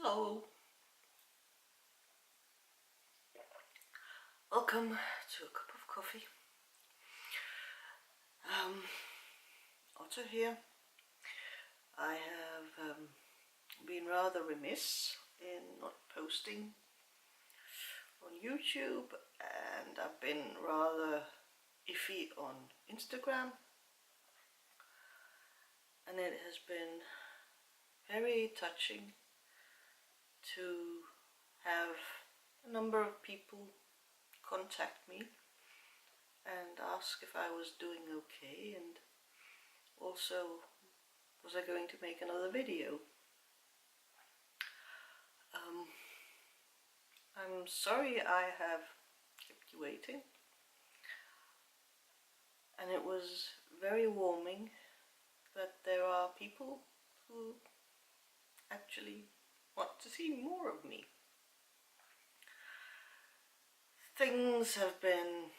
Hello, welcome to a cup of coffee. Also here, I have been rather remiss in not posting on YouTube, and I've been rather iffy on Instagram, and it has been very touching to have a number of people contact me and ask if I was doing okay, and also was I going to make another video. I'm sorry I have kept you waiting, and it was very warming that there are people who actually want to see more of me. Things have been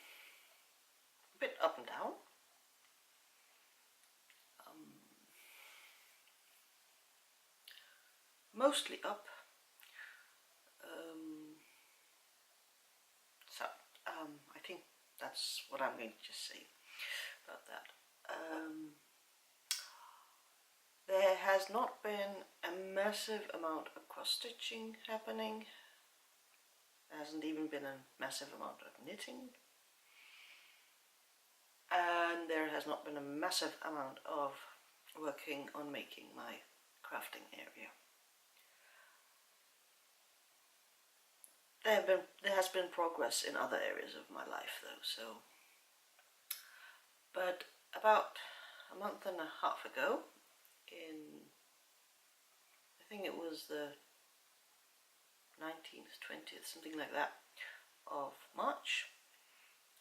a bit up and down. Mostly up. I think that's what I'm going to just say about that. There has not been a massive amount of cross-stitching happening. There hasn't even been a massive amount of knitting. And there has not been a massive amount of working on making my crafting area. There has been progress in other areas of my life though, but about a month and a half ago, I think it was the 19th, 20th, something like that, of March,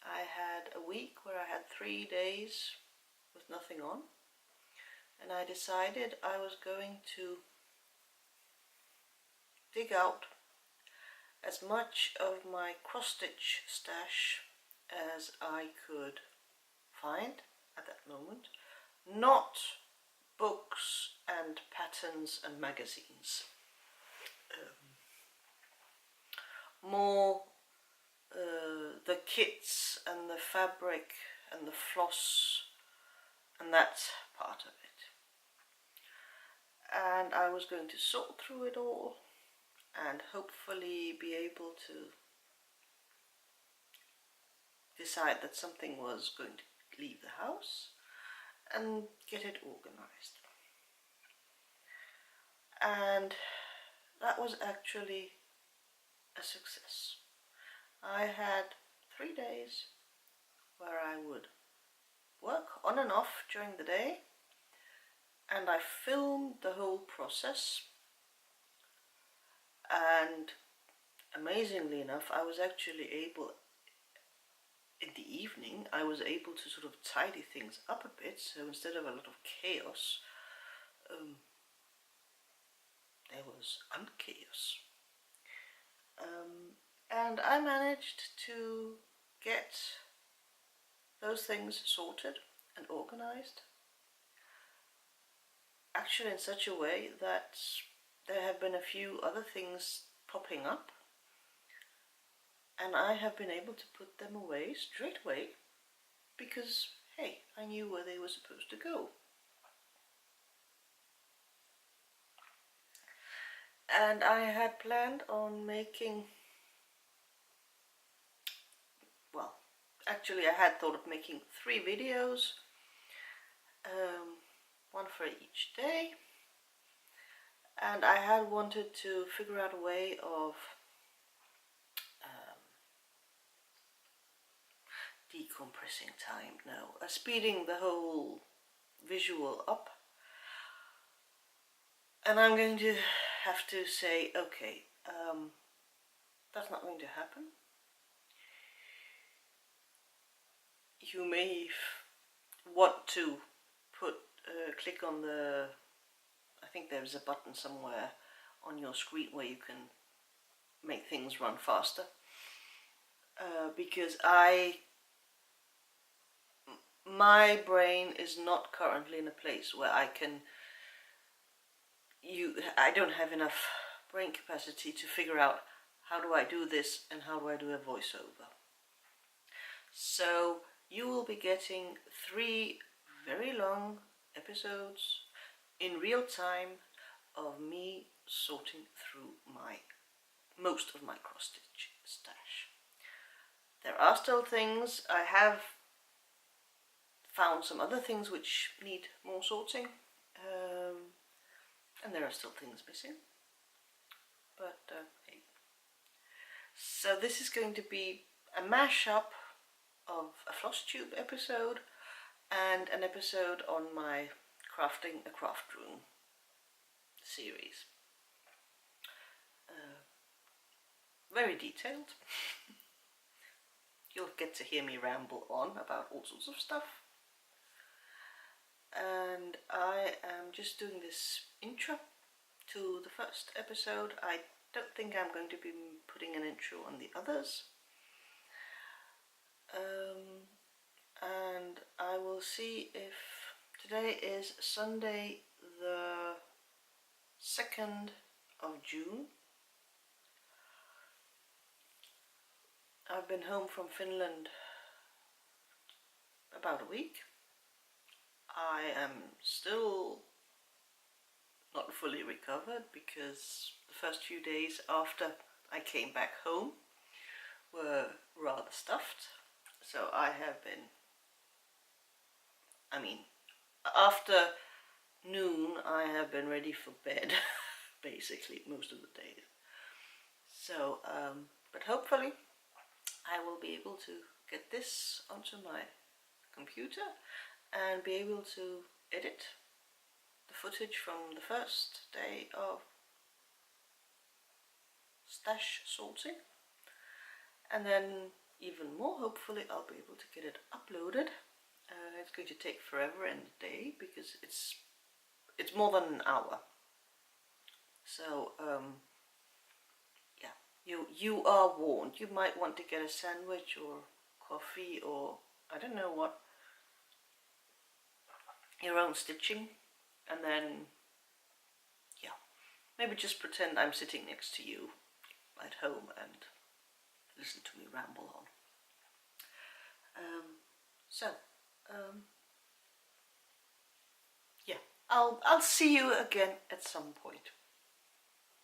I had a week where I had 3 days with nothing on, and I decided I was going to dig out as much of my cross-stitch stash as I could find at that moment. Not books and patterns and magazines. More the kits and the fabric and the floss and that part of it. And I was going to sort through it all and hopefully be able to decide that something was going to leave the house and get it organized. And that was actually a success. I had 3 days where I would work on and off during the day, and I filmed the whole process. And amazingly enough, I was actually able, in the evening, I was able to sort of tidy things up a bit. So instead of a lot of chaos, there was unchaos. And I managed to get those things sorted and organized, actually in such a way that there have been a few other things popping up, and I have been able to put them away straight away because, hey, I knew where they were supposed to go. And I had planned on making, well, actually I had thought of making 3 videos, one for each day. And I had wanted to figure out a way of decompressing time, speeding the whole visual up. And I'm going to have to say, okay, that's not going to happen. You may want to click on the, I think there's a button somewhere on your screen where you can make things run faster, because my brain is not currently in a place where I don't have enough brain capacity to figure out how do I do this and how do I do a voiceover. So you will be getting 3 very long episodes in real time of me sorting through most of my cross-stitch stash. There are still things. I have found some other things which need more sorting, and there are still things missing, but hey. So this is going to be a mashup of a Flosstube episode and an episode on my Crafting a Craft Room series. Very detailed. You'll get to hear me ramble on about all sorts of stuff. And I am just doing this intro to the first episode. I don't think I'm going to be putting an intro on the others. And I will see if today is Sunday the 2nd of June. I've been home from Finland about a week. I am still not fully recovered because the first few days after I came back home were rather stuffed. So I have been, after noon I have been ready for bed basically most of the days. So, but hopefully I will be able to get this onto my computer and be able to edit the footage from the first day of stash sorting, and then even more hopefully I'll be able to get it uploaded. It's going to take forever and a day because it's more than an hour. So yeah, you are warned. You might want to get a sandwich or coffee or I don't know what, your own stitching, and then yeah, maybe just pretend I'm sitting next to you at home and listen to me ramble on. Yeah, I'll see you again at some point.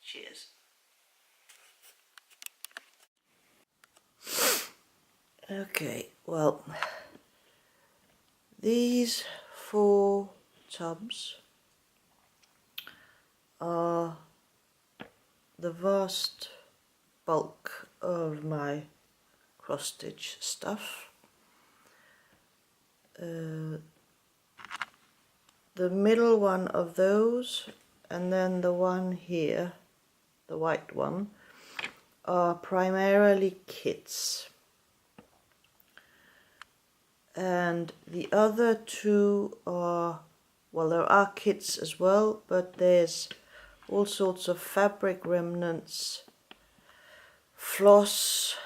Cheers. Okay, well, these 4 tubs are the vast bulk of my cross-stitch stuff. The middle one of those and then the one here, the white one, are primarily kits. And the other 2 are, well, there are kits as well, but there's all sorts of fabric remnants, floss,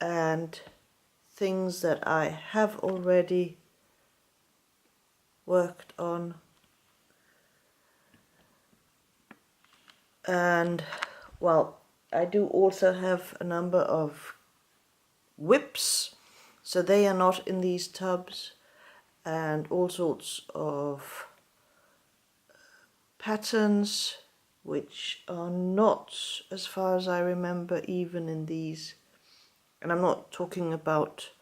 and things that I have already worked on. And, well, I do also have a number of whips, so they are not in these tubs, and all sorts of patterns which are not, as far as I remember, even in these. And I'm not talking about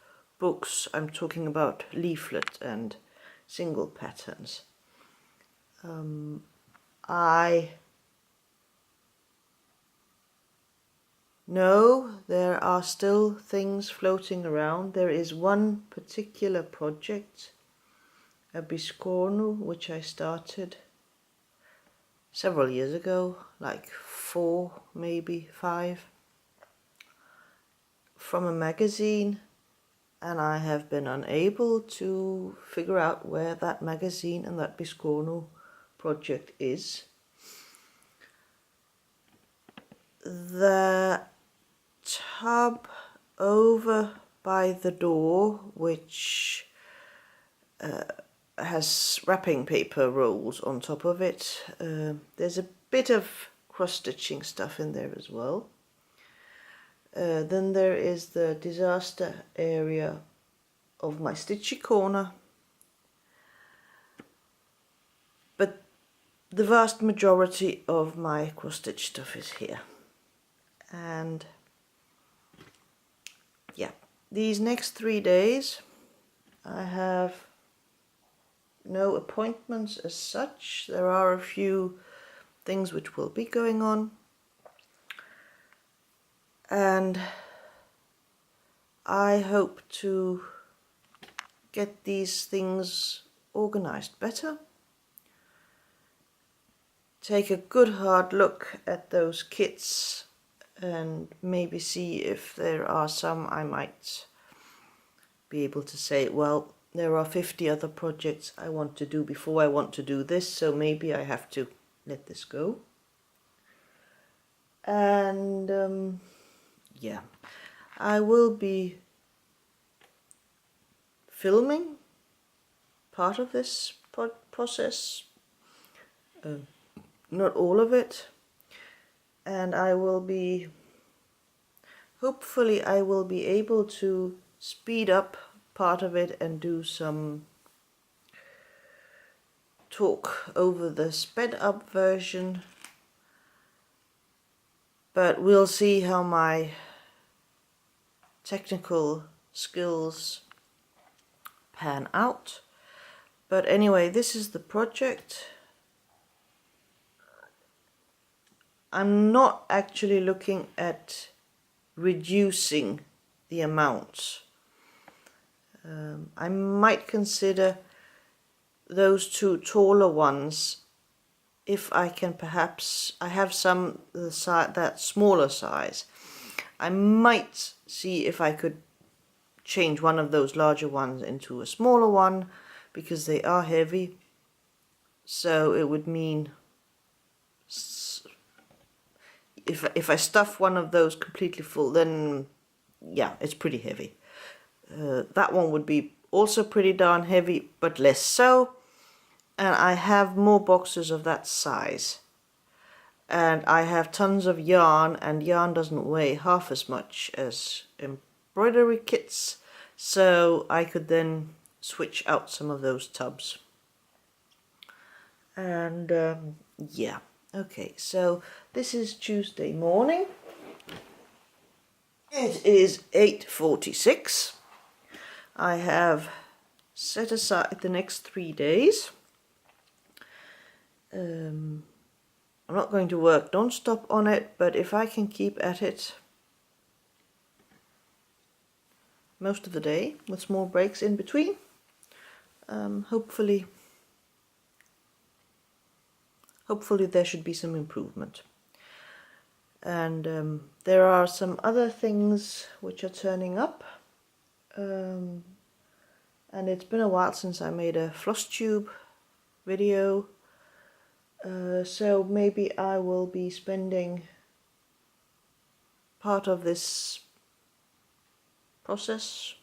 books, I'm talking about leaflet and single patterns. I know there are still things floating around. There is one particular project, a biscornu, which I started several years ago, like 4, maybe 5, from a magazine, and I have been unable to figure out where that magazine and that biscornu project is. The tub over by the door, which has wrapping paper rolls on top of it, there's a bit of cross-stitching stuff in there as well. Then there is the disaster area of my stitchy corner, but the vast majority of my cross-stitch stuff is here. And yeah, these next 3 days I have no appointments as such. There are a few things which will be going on, and I hope to get these things organized better, take a good hard look at those kits and maybe see if there are some I might be able to say, well, there are 50 other projects I want to do before I want to do this, so maybe I have to let this go. And yeah, I will be filming part of this process, not all of it, and I will be, hopefully I will be able to speed up part of it and do some talk over the sped up version, but we'll see how my technical skills pan out. But anyway, this is the project. I'm not actually looking at reducing the amounts. I might consider those 2 taller ones if I can. Perhaps I have some that smaller size. I might see if I could change one of those larger ones into a smaller one, because they are heavy. So it would mean if I stuff one of those completely full, then yeah, it's pretty heavy. That one would be also pretty darn heavy, but less so. And I have more boxes of that size. And I have tons of yarn, and yarn doesn't weigh half as much as embroidery kits. So I could then switch out some of those tubs. And yeah, okay, so this is Tuesday morning. It is 8:46. I have set aside the next 3 days. I'm not going to work non-stop on it, but if I can keep at it most of the day with small breaks in between, hopefully there should be some improvement. And there are some other things which are turning up, and it's been a while since I made a Flosstube video, so maybe I will be spending part of this process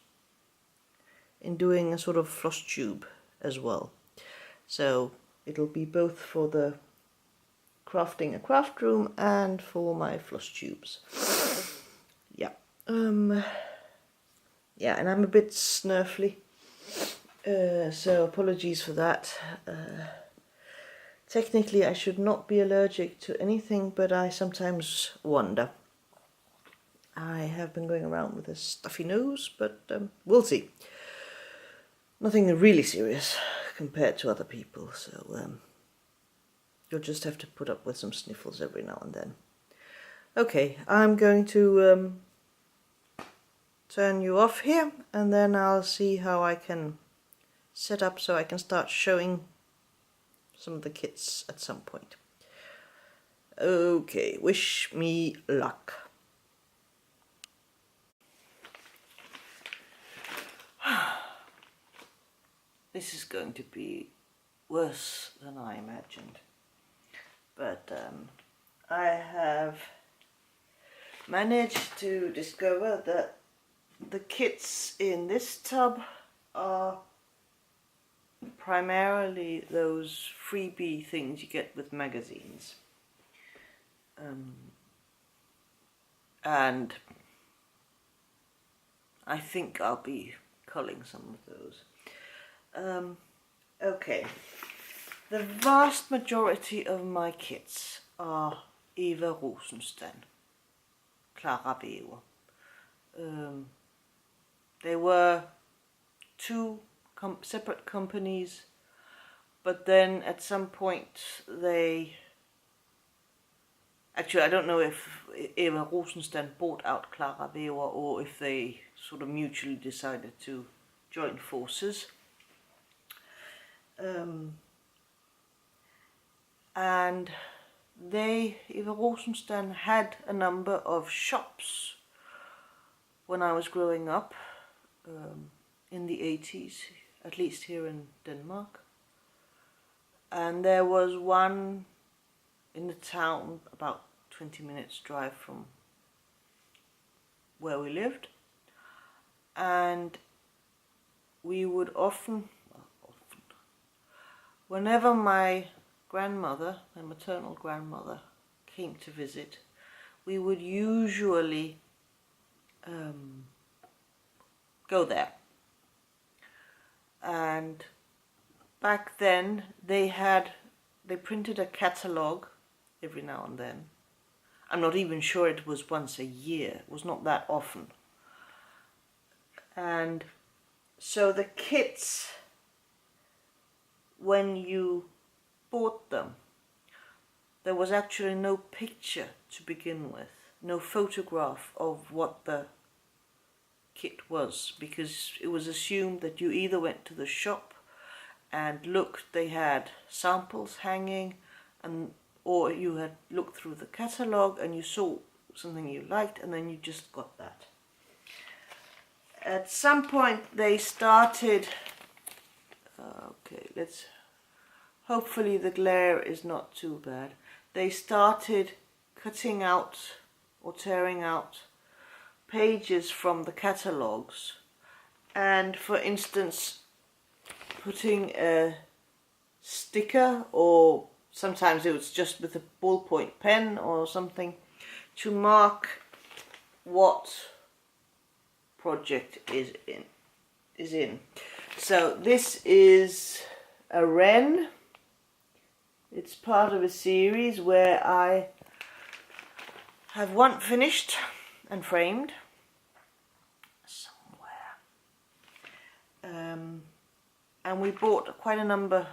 in doing a sort of Flosstube as well. So it'll be both for the crafting a craft room and for my Flosstubes. Yeah. Yeah, and I'm a bit snurfly, so apologies for that. Technically I should not be allergic to anything, but I sometimes wonder. I have been going around with a stuffy nose, but we'll see. Nothing really serious compared to other people, so you'll just have to put up with some sniffles every now and then. Okay, I'm going to turn you off here, and then I'll see how I can set up so I can start showing some of the kits at some point. Okay, wish me luck. This is going to be worse than I imagined, but I have managed to discover that the kits in this tub are primarily those freebie things you get with magazines. And I think I'll be culling some of those. Okay, the vast majority of my kits are Eva Rosensten, Clara Bever. They were two separate companies, but then at some point they... Actually, I don't know if Eva Rosensten bought out Clara Bever or if they sort of mutually decided to join forces. And Eva Rosensten had a number of shops when I was growing up, in the 80s, at least here in Denmark. And there was one in the town about 20 minutes drive from where we lived, and we would often, whenever my grandmother, my maternal grandmother, came to visit, we would usually go there. And back then they printed a catalogue every now and then. I'm not even sure it was once a year, it was not that often. And so the kits, when you bought them, there was actually no picture to begin with, no photograph of what the kit was, because it was assumed that you either went to the shop and looked, they had samples hanging, or you had looked through the catalogue and you saw something you liked and then you just got that. At some point they started, hopefully the glare is not too bad, they started cutting out or tearing out pages from the catalogues, and for instance putting a sticker, or sometimes it was just with a ballpoint pen or something, to mark what project is in. So this is a wren. It's part of a series where I have one finished and framed somewhere. And we bought quite a number.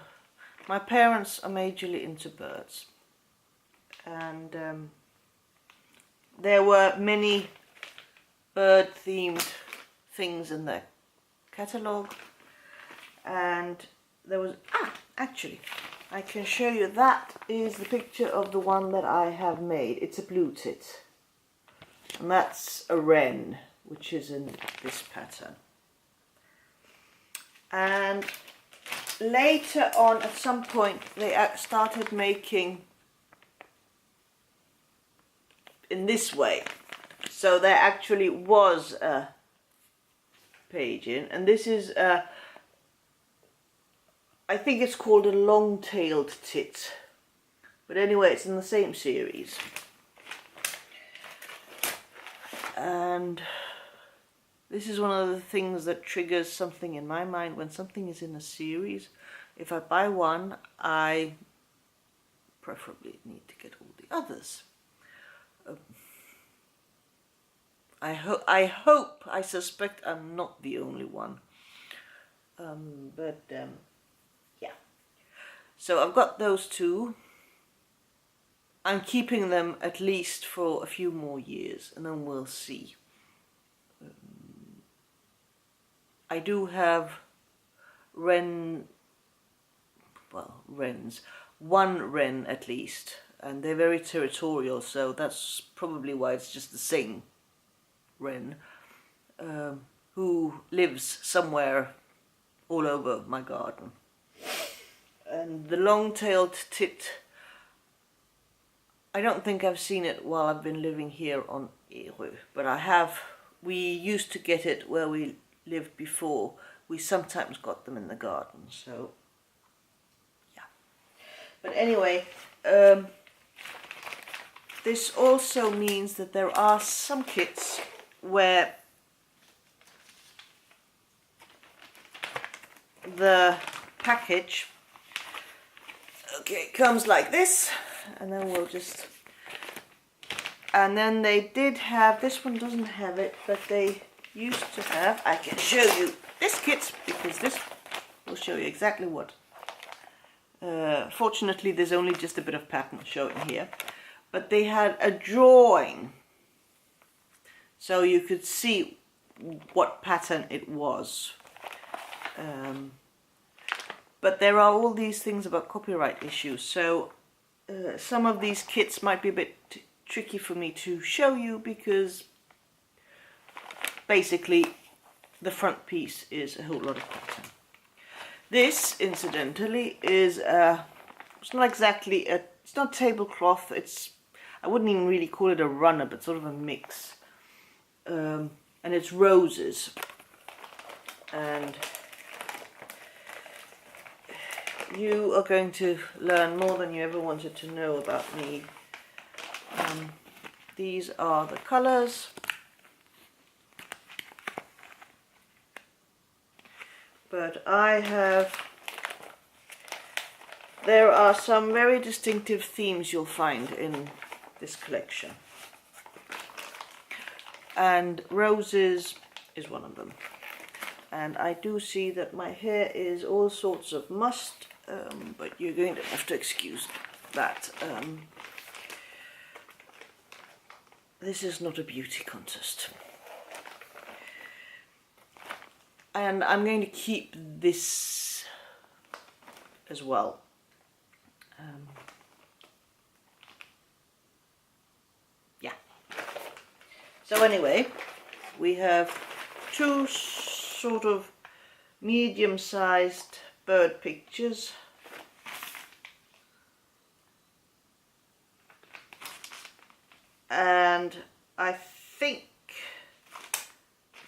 My parents are majorly into birds, and there were many bird-themed things in their catalogue, and there was, actually, I can show you, that is the picture of the one that I have made. It's a blue tit, and that's a wren, which is in this pattern. And later on, at some point, they started making in this way. So there actually was a page in, and this is I think it's called a long-tailed tit, but anyway, it's in the same series. And this is one of the things that triggers something in my mind when something is in a series. If I buy one, I preferably need to get all the others. I suspect I'm not the only one. Yeah. So I've got those two. I'm keeping them at least for a few more years, and then we'll see. I do have wrens, one wren at least, and they're very territorial, so that's probably why it's just the same wren, who lives somewhere all over my garden. And the long-tailed tit, I don't think I've seen it while I've been living here on Ærø, but we used to get it where we lived before. We sometimes got them in the garden, so yeah. But anyway, this also means that there are some kits where the package, okay, comes like this, and then we'll just, and then they did have, this one doesn't have it, but they used to have, I can show you this kit because this will show you exactly what. Fortunately there's only just a bit of pattern showing here, but they had a drawing so you could see what pattern it was. But there are all these things about copyright issues, so some of these kits might be a bit tricky for me to show you because basically the front piece is a whole lot of pattern. This, incidentally, is it's not exactly a, it's not tablecloth, it's, I wouldn't even really call it a runner, but sort of a mix. And it's roses. And you are going to learn more than you ever wanted to know about me. These are the colours. But I have, there are some very distinctive themes you'll find in this collection. And roses is one of them. And I do see that my hair is all sorts of mussed, but you're going to have to excuse that. This is not a beauty contest. And I'm going to keep this as well. Yeah. So anyway, we have two sort of medium-sized bird pictures. And I think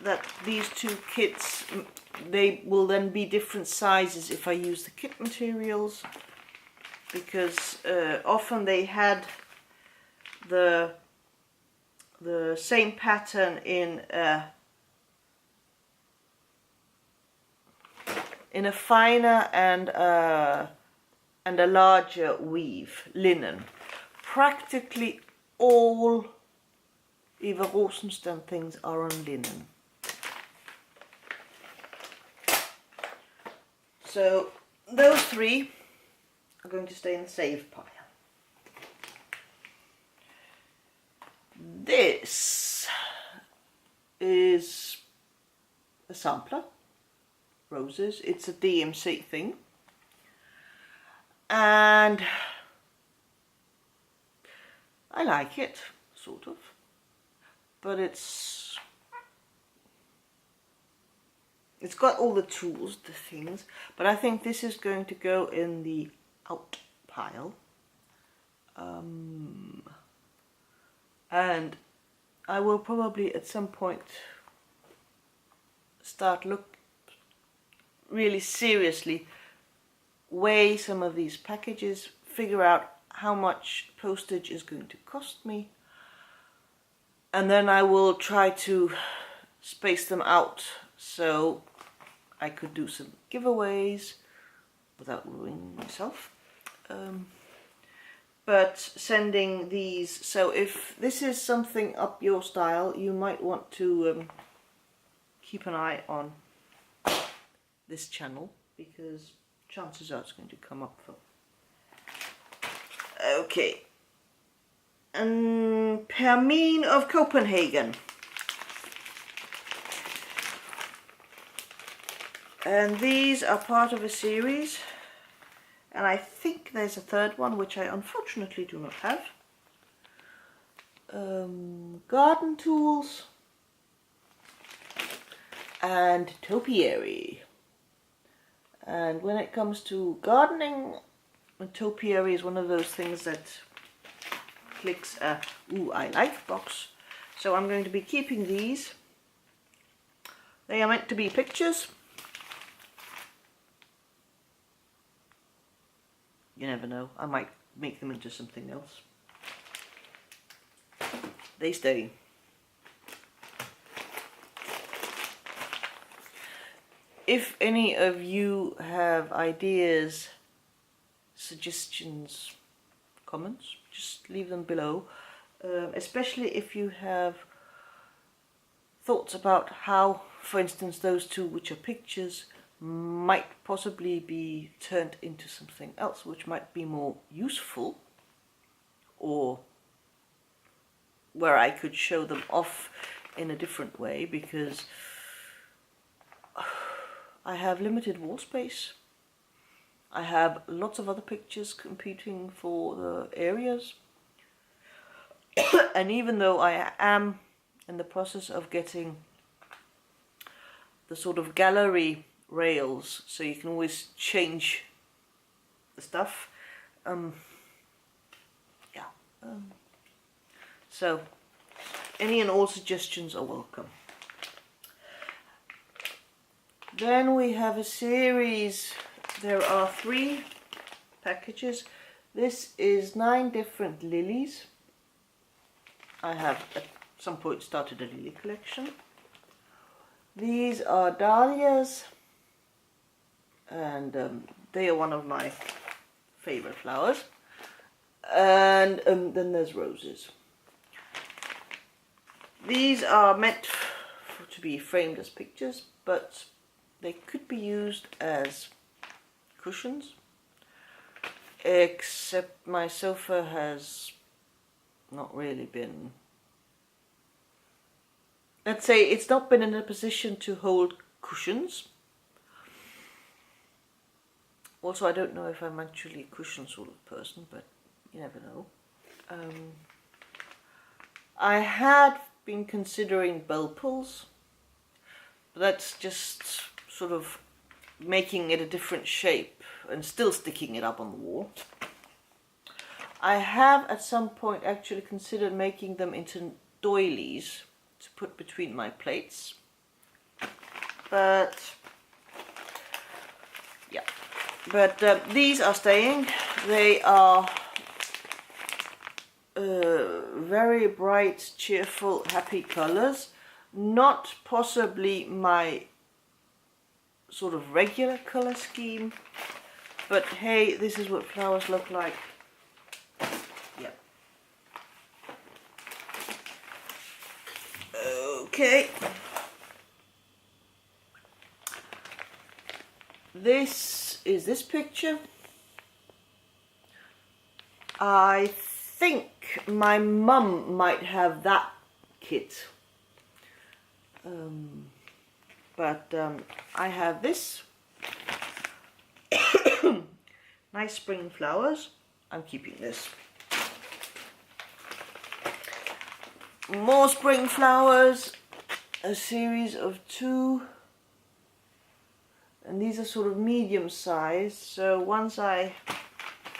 that these two kits, they will then be different sizes if I use the kit materials, because often they had the same pattern in a finer and a larger weave, linen. Practically all Eva Rosenstern things are on linen. So those three are going to stay in the save pile. This is a sampler, roses. It's a DMC thing. And I like it, sort of. But it's got all the tools, the things, but I think this is going to go in the out pile. And I will probably at some point start really seriously weigh some of these packages, figure out how much postage is going to cost me, and then I will try to space them out so I could do some giveaways without ruining myself. But sending these, so if this is something up your style, you might want to keep an eye on this channel, because chances are it's going to come up for. Okay. Permine of Copenhagen. And these are part of a series, and I think there's a third one which I unfortunately do not have. Garden tools and topiary. And when it comes to gardening, a topiary is one of those things that clicks a "ooh, I like" box. So I'm going to be keeping these. They are meant to be pictures. You never know, I might make them into something else. they stay. If any of you have ideas, suggestions, comments, just leave them below. Especially if you have thoughts about how, for instance, those two, which are pictures, might possibly be turned into something else which might be more useful, or where I could show them off in a different way, because I have limited wall space. I have lots of other pictures competing for the areas. And even though I am in the process of getting the sort of gallery rails, so you can always change the stuff, so any and all suggestions are welcome. Then we have a series. There are 3 packages. This is 9 different lilies. I have at some point started a lily collection. These are dahlias, and they are one of my favorite flowers. And then there's roses. These are meant to be framed as pictures, but they could be used as cushions, except my sofa has not really been, let's say it's not been in a position to hold cushions. Also, I don't know if I'm actually a cushion sort of person, but you never know. I had been considering bell pulls, but that's just sort of making it a different shape and still sticking it up on the wall. I have at some point actually considered making them into doilies to put between my plates, but yeah, but these are staying. They are very bright, cheerful, happy colors. Not possibly my sort of regular color scheme, but hey, this is what flowers look like. Yep. Okay. This is this picture. I think my mum might have that kit. But I have this. Nice spring flowers. I'm keeping this. More spring flowers. A series of 2. And these are sort of medium sized. So once I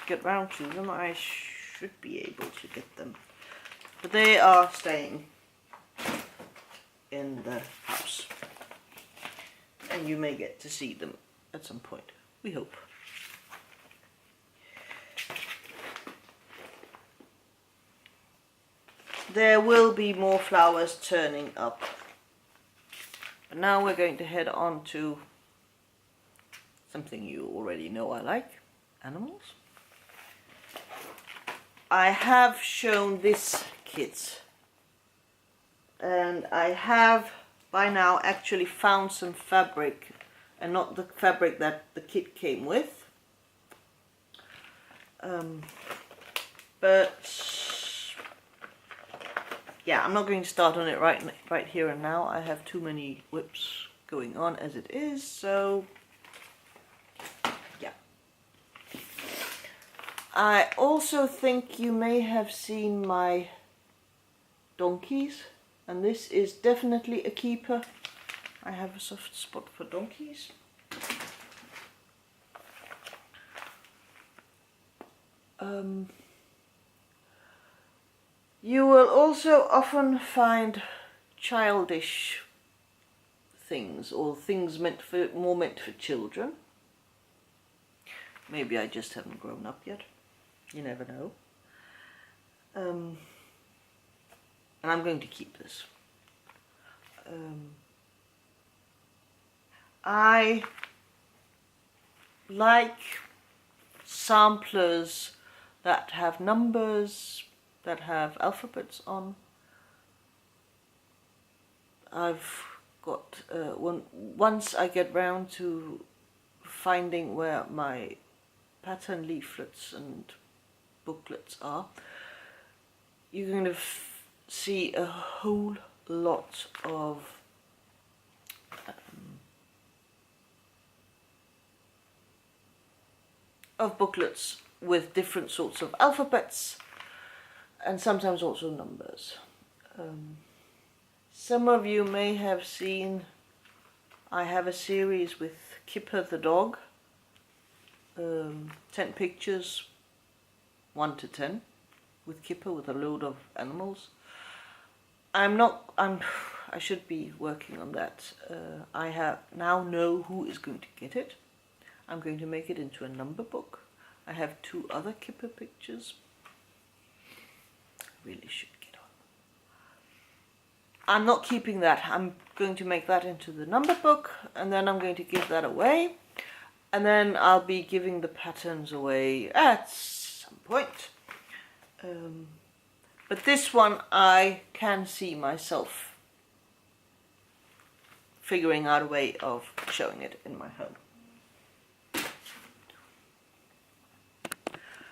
get round to them, I should be able to get them. But they are staying in the house. And you may get to see them at some point, we hope. There will be more flowers turning up. But now we're going to head on to something you already know I like, animals. I have shown this kit, and I have by now actually found some fabric, and not the fabric that the kit came with. But yeah, I'm not going to start on it right here and now. I have too many whips going on as it is, so yeah. I also think you may have seen my donkeys. And this is definitely a keeper. I have a soft spot for donkeys. You will also often find childish things, or things more meant for children. Maybe I just haven't grown up yet. You never know. and I'm going to keep this. I like samplers that have numbers, that have alphabets on. I've got, once I get round to finding where my pattern leaflets and booklets are, you're going to see a whole lot of booklets with different sorts of alphabets and sometimes also numbers. Some of you may have seen I have a series with Kipper the dog, 10 pictures, 1 to 10, with Kipper, with a load of animals. I should be working on that. I now know who is going to get it. I'm going to make it into a number book. I have 2 other Kipper pictures. I really should get on. I'm not keeping that. I'm going to make that into the number book, and then I'm going to give that away. And then I'll be giving the patterns away at some point. But this one I can see myself figuring out a way of showing it in my home.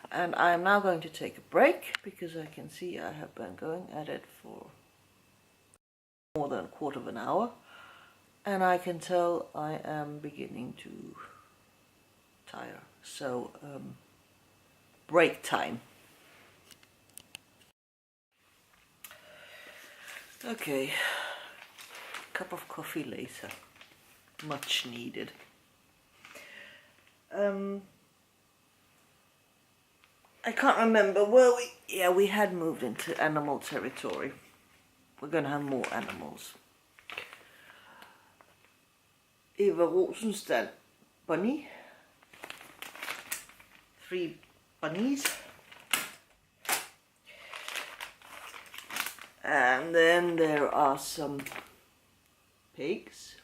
And I am now going to take a break because I can see I have been going at it for more than a quarter of an hour, and I can tell I am beginning to tire. So break time. Okay, cup of coffee later, much needed. I can't remember where we had moved into animal territory. We're going to have more animals. Eva Rosenstad bunny. 3 bunnies. And then there are some pigs.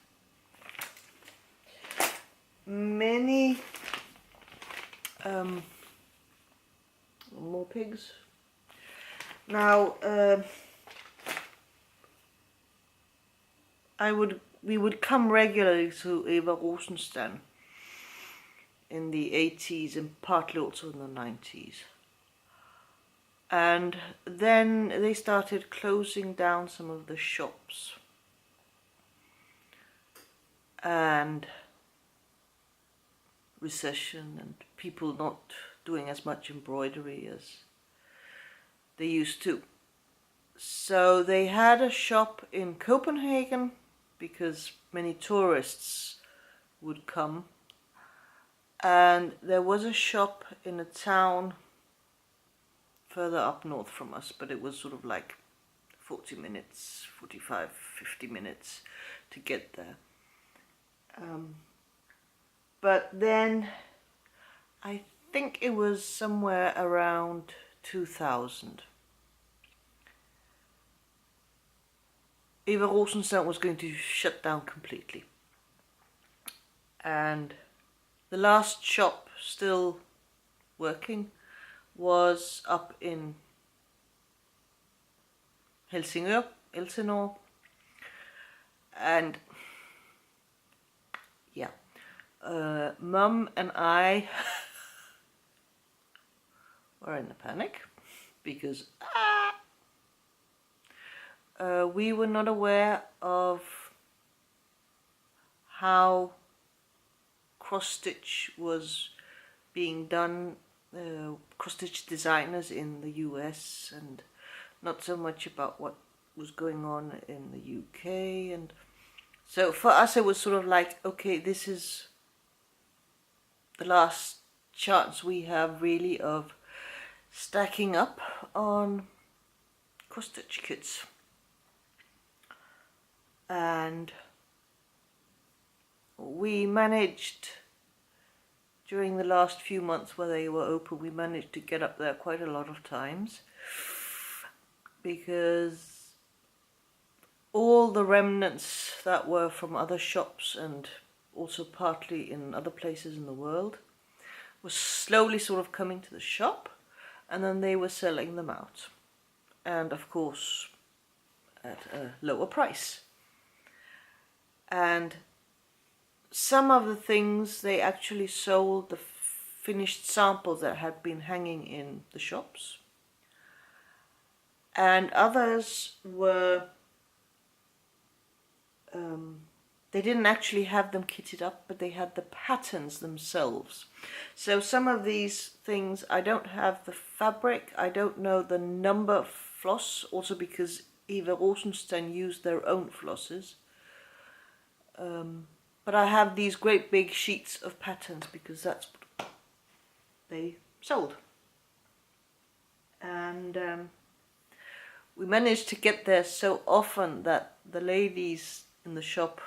Many more pigs. Now we would come regularly to Eva Rosenstad in the 80s and partly also in the 90s. And then they started closing down some of the shops. And recession and people not doing as much embroidery as they used to. So they had a shop in Copenhagen because many tourists would come. And there was a shop in a town further up north from us, but it was sort of like 40 minutes, 45, 50 minutes to get there. But then I think it was somewhere around 2000. Eva Rosenstad was going to shut down completely. And the last shop still working was up in Helsingør, Elsinore, and yeah, Mum and I were in a panic because we were not aware of how cross-stitch was being done, cross-stitch designers in the US, and not so much about what was going on in the UK. And so for us it was sort of like, okay, this is the last chance we have really of stacking up on cross-stitch kits. And we managed, during the last few months where they were open, we managed to get up there quite a lot of times, because all the remnants that were from other shops and also partly in other places in the world was slowly sort of coming to the shop, and then they were selling them out, and of course at a lower price. And some of the things they actually sold the finished samples that had been hanging in the shops, and others were they didn't actually have them kitted up, but they had the patterns themselves. So some of these things, I don't have the fabric, I don't know the number of floss, also because Eva Rosenstein used their own flosses. But I have these great big sheets of patterns because that's what they sold. And we managed to get there so often that the ladies in the shop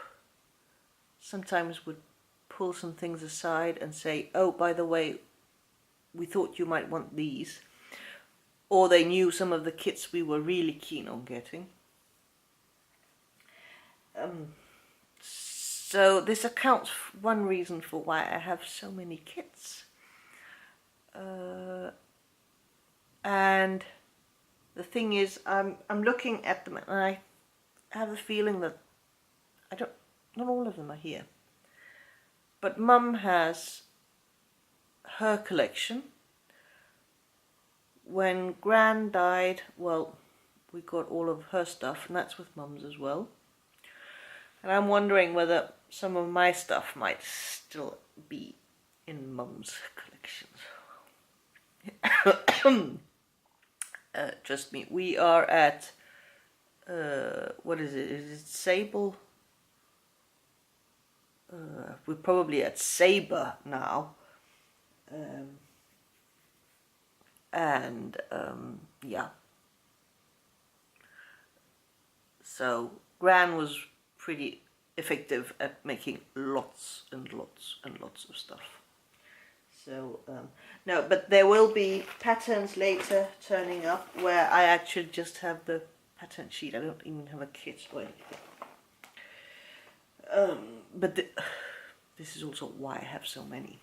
sometimes would pull some things aside and say, oh, by the way, we thought you might want these. Or they knew some of the kits we were really keen on getting. So this accounts for one reason for why I have so many kits. And the thing is, I'm looking at them and I have the feeling that not all of them are here. But Mum has her collection. When Gran died, well, we got all of her stuff, and that's with Mum's as well. And I'm wondering whether some of my stuff might still be in Mum's collections. Trust me, we are at, what is it? Is it Sable? We're probably at Sabre now. Yeah. So Gran was pretty effective at making lots and lots and lots of stuff. So no, but there will be patterns later turning up where I actually just have the pattern sheet. I don't even have a kit or anything. But this is also why I have so many.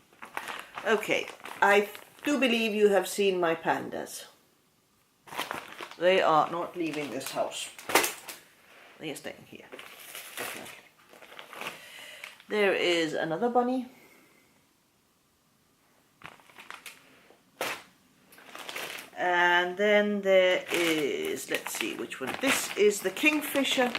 Okay, I do believe you have seen my pandas. They are not leaving this house. They are staying here. Definitely. There is another bunny. And then there is, let's see which one. This is the kingfisher.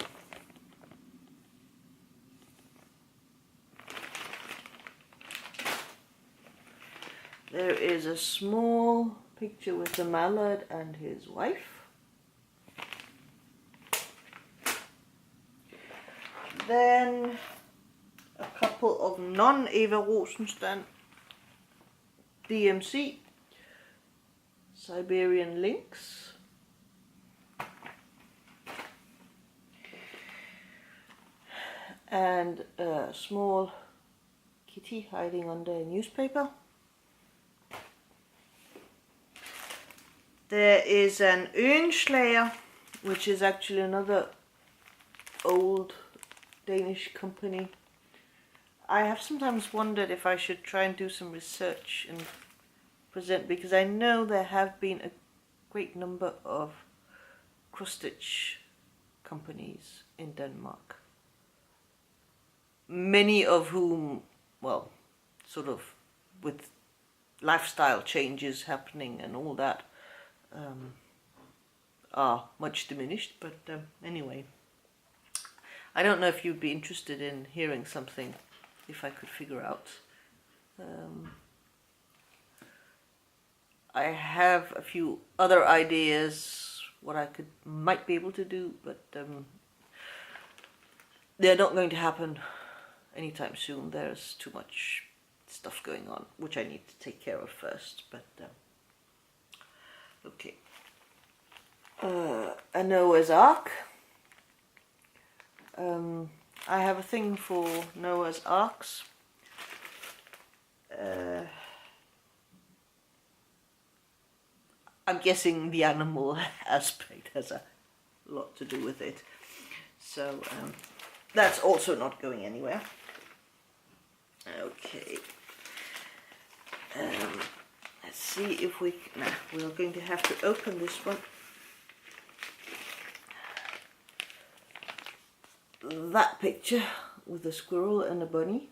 There is a small picture with the mallard and his wife. Then a couple of non-Eva Rosenstein DMC Siberian lynx. And a small kitty hiding under a newspaper. There is an Øenslager, which is actually another old Danish company. I have sometimes wondered if I should try and do some research and present, because I know there have been a great number of cross-stitch companies in Denmark. Many of whom, well, sort of with lifestyle changes happening and all that, are much diminished, but anyway. I don't know if you'd be interested in hearing something, if I could figure out. I have a few other ideas what I might be able to do, but they're not going to happen anytime soon. There's too much stuff going on, which I need to take care of first, but okay. A Noah's Ark. I have a thing for Noah's Arks. I'm guessing the animal aspect has a lot to do with it. So that's also not going anywhere. Okay. Let's see if we can. Nah, we're going to have to open this one. That picture with a squirrel and a bunny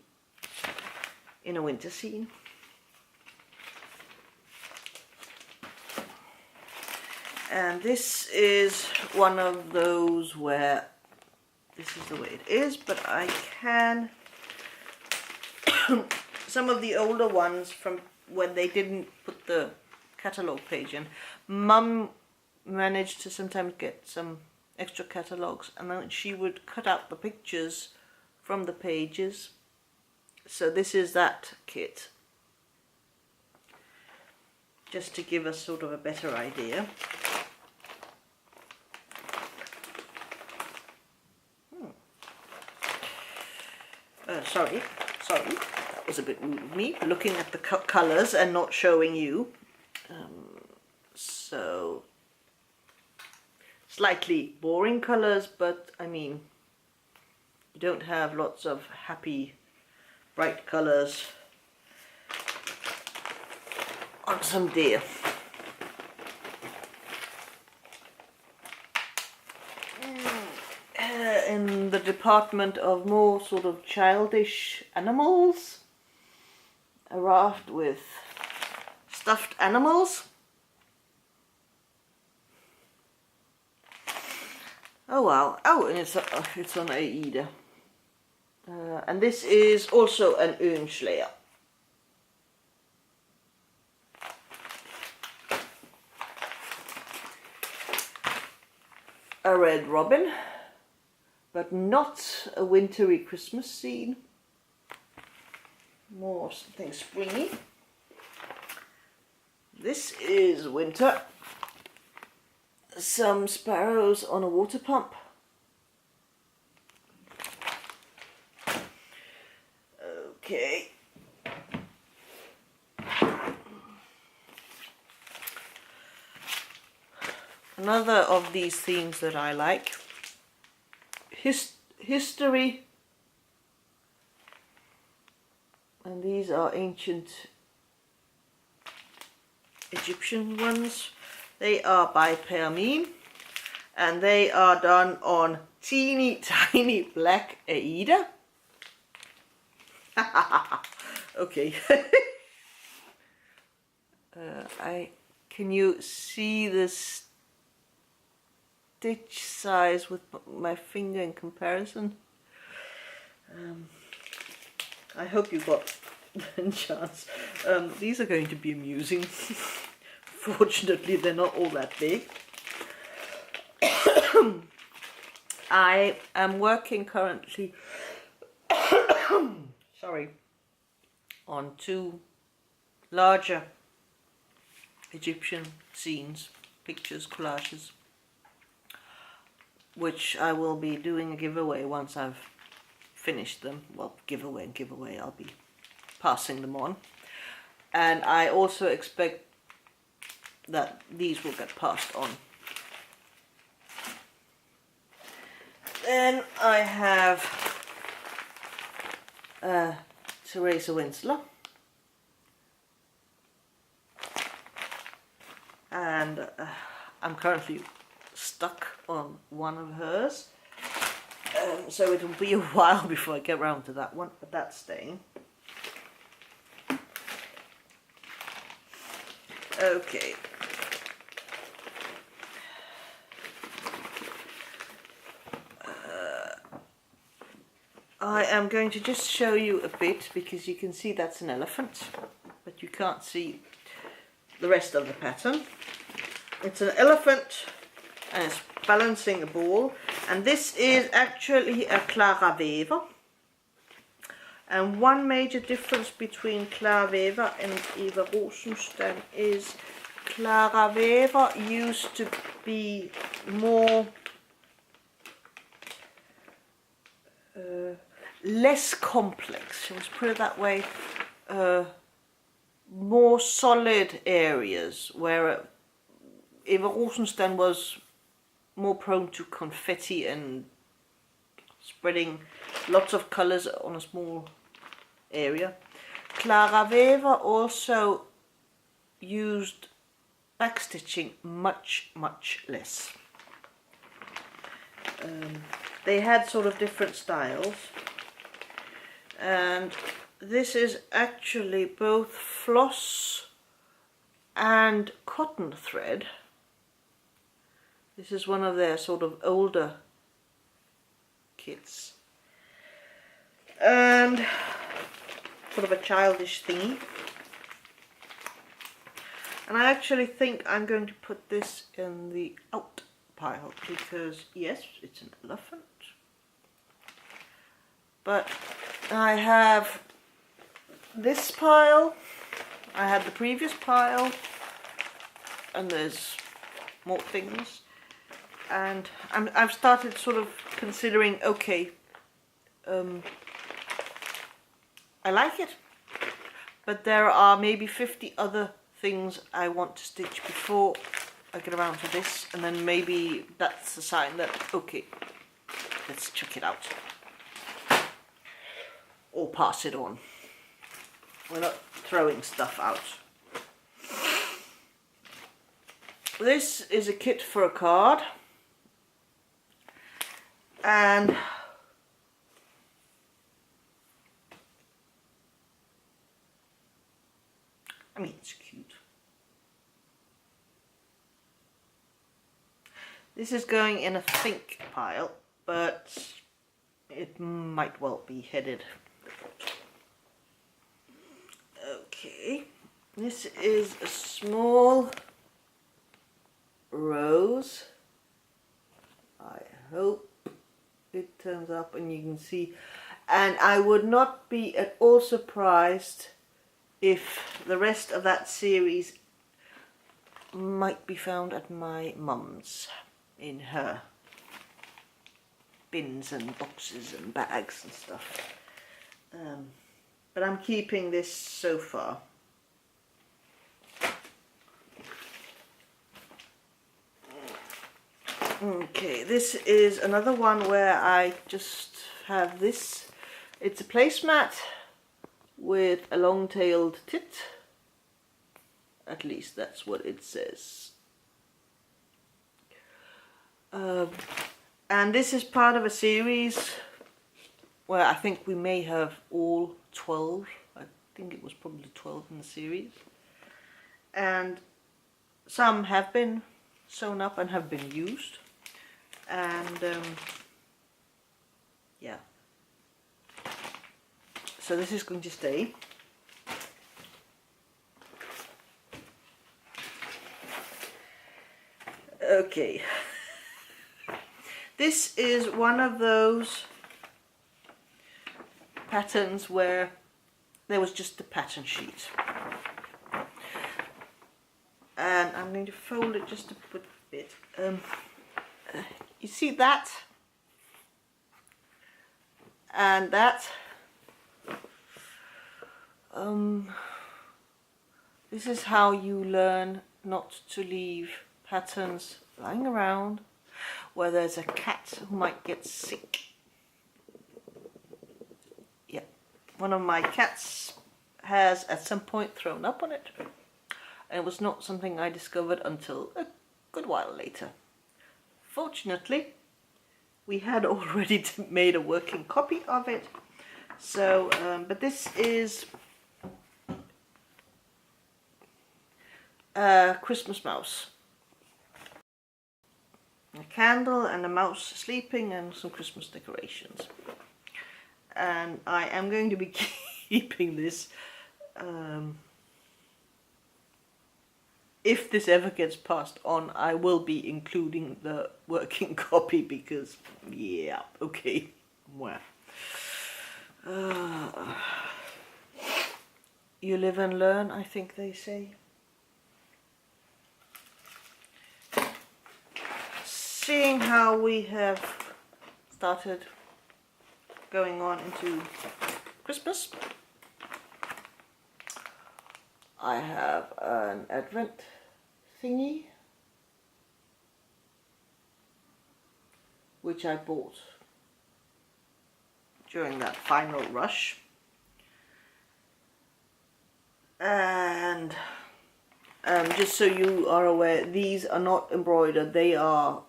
in a winter scene. And this is one of those where this is the way it is, but I can some of the older ones from when they didn't put the catalogue page in. Mum managed to sometimes get some extra catalogues, and then she would cut out the pictures from the pages. So this is that kit, just to give us sort of a better idea. Sorry, that was a bit rude of me, looking at the colours and not showing you. So, slightly boring colours, but I mean, you don't have lots of happy, bright colours on some deer. In the department of more sort of childish animals, a raft with stuffed animals. Oh wow! Oh, and it's on Aida, and this is also an Örnschleier. A red robin, but not a wintry Christmas scene. More something springy. This is winter. Some sparrows on a water pump. Okay. Another of these themes that I like. History, and these are ancient Egyptian ones. They are by Permin, and they are done on teeny tiny black Aida. Okay. Can you see this stitch size with my finger in comparison? I hope you got the chance. These are going to be amusing. Fortunately, they're not all that big. I am working currently sorry, on 2 larger Egyptian scenes, pictures, collages, which I will be doing a giveaway once I've finished them. Well, giveaway, I'll be passing them on. And I also expect that these will get passed on. Then I have Theresa Winsler, and I'm currently stuck on one of hers, so it will be a while before I get around to that one, but that's staying. Okay. I am going to just show you a bit, because you can see that's an elephant, but you can't see the rest of the pattern. It's an elephant and it's balancing a ball, and this is actually a Clara Weaver. And one major difference between Clara Weaver and Eva Rosenstein is Clara Weaver used to be more less complex, let's put it that way, more solid areas, where Eva Rosenstein was more prone to confetti and spreading lots of colours on a small area. Clara Weaver also used backstitching much less. They had sort of different styles, and this is actually both floss and cotton thread. This is one of their sort of older kits, and sort of a childish thingy. And I actually think I'm going to put this in the out pile because yes, it's an elephant, but I have this pile, I had the previous pile, and there's more things, and I've started sort of considering, okay, I like it, but there are maybe 50 other things I want to stitch before I get around to this, and then maybe that's a sign that, okay, let's check it out. Or pass it on. We're not throwing stuff out. This is a kit for a card, and I mean, it's cute. This is going in a think pile, but it might well be headed. Okay, this is a small rose. I hope it turns up and you can see. And I would not be at all surprised if the rest of that series might be found at my mum's in her bins and boxes and bags and stuff. But I'm keeping this so far. Okay, this is another one where I just have this. It's a placemat with a long-tailed tit. At least that's what it says. And this is part of a series where I think we may have all 12. I think it was probably 12 in the series. And some have been sewn up and have been used. And yeah. So this is going to stay. Okay. This is one of those patterns where there was just a pattern sheet. And I'm going to fold it just a bit. You see that? And that? This is how you learn not to leave patterns lying around where there's a cat who might get sick. Yeah, one of my cats has at some point thrown up on it, and it was not something I discovered until a good while later. Fortunately, we had already made a working copy of it, so but this is a Christmas mouse. A candle and a mouse sleeping and some Christmas decorations. And I am going to be keeping this. If this ever gets passed on, I will be including the working copy because, yeah, okay, well. You live and learn, I think they say. Seeing how we have started going on into Christmas, I have an Advent thingy which I bought during that final rush. And just so you are aware, these are not embroidered, they are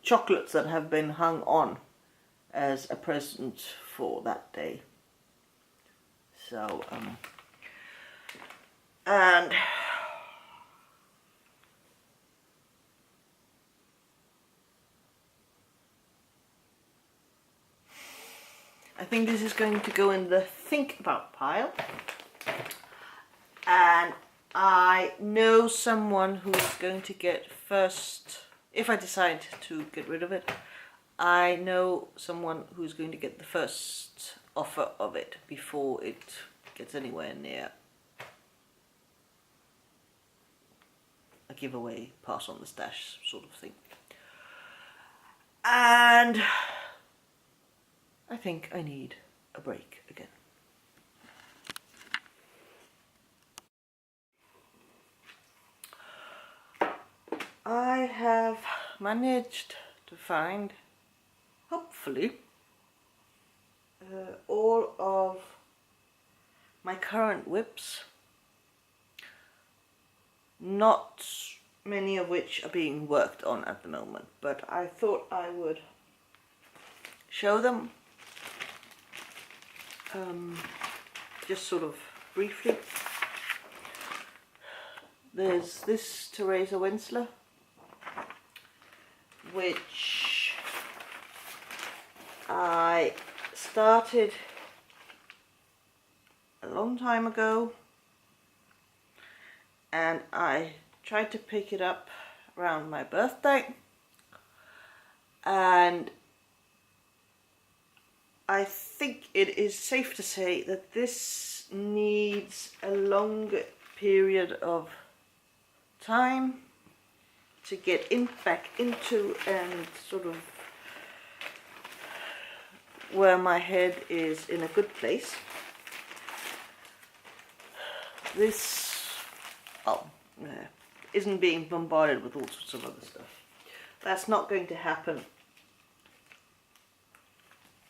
chocolates that have been hung on as a present for that day. So, and I think this is going to go in the think about pile. And I know someone who's going to get first, if I decide to get rid of it, I know someone who's going to get the first offer of it before it gets anywhere near a giveaway, pass on the stash sort of thing. And I think I need a break again. I have managed to find, hopefully, all of my current whips, not many of which are being worked on at the moment, but I thought I would show them just sort of briefly. There's this Teresa Winsler, which I started a long time ago, and I tried to pick it up around my birthday, and I think it is safe to say that this needs a longer period of time to get back into, and sort of where my head is in a good place. This isn't being bombarded with all sorts of other stuff. That's not going to happen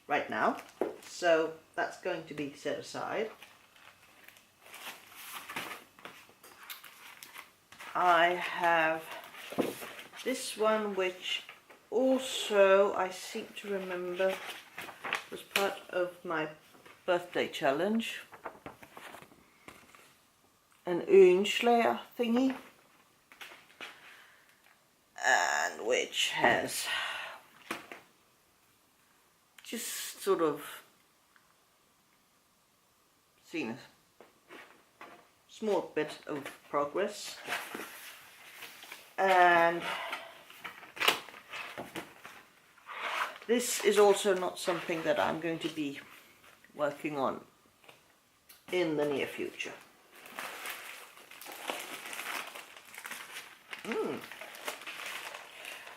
right now, so that's going to be set aside. I have this one, which also I seem to remember was part of my birthday challenge, an Unslayer thingy, and which has just sort of seen a small bit of progress. And this is also not something that I'm going to be working on in the near future.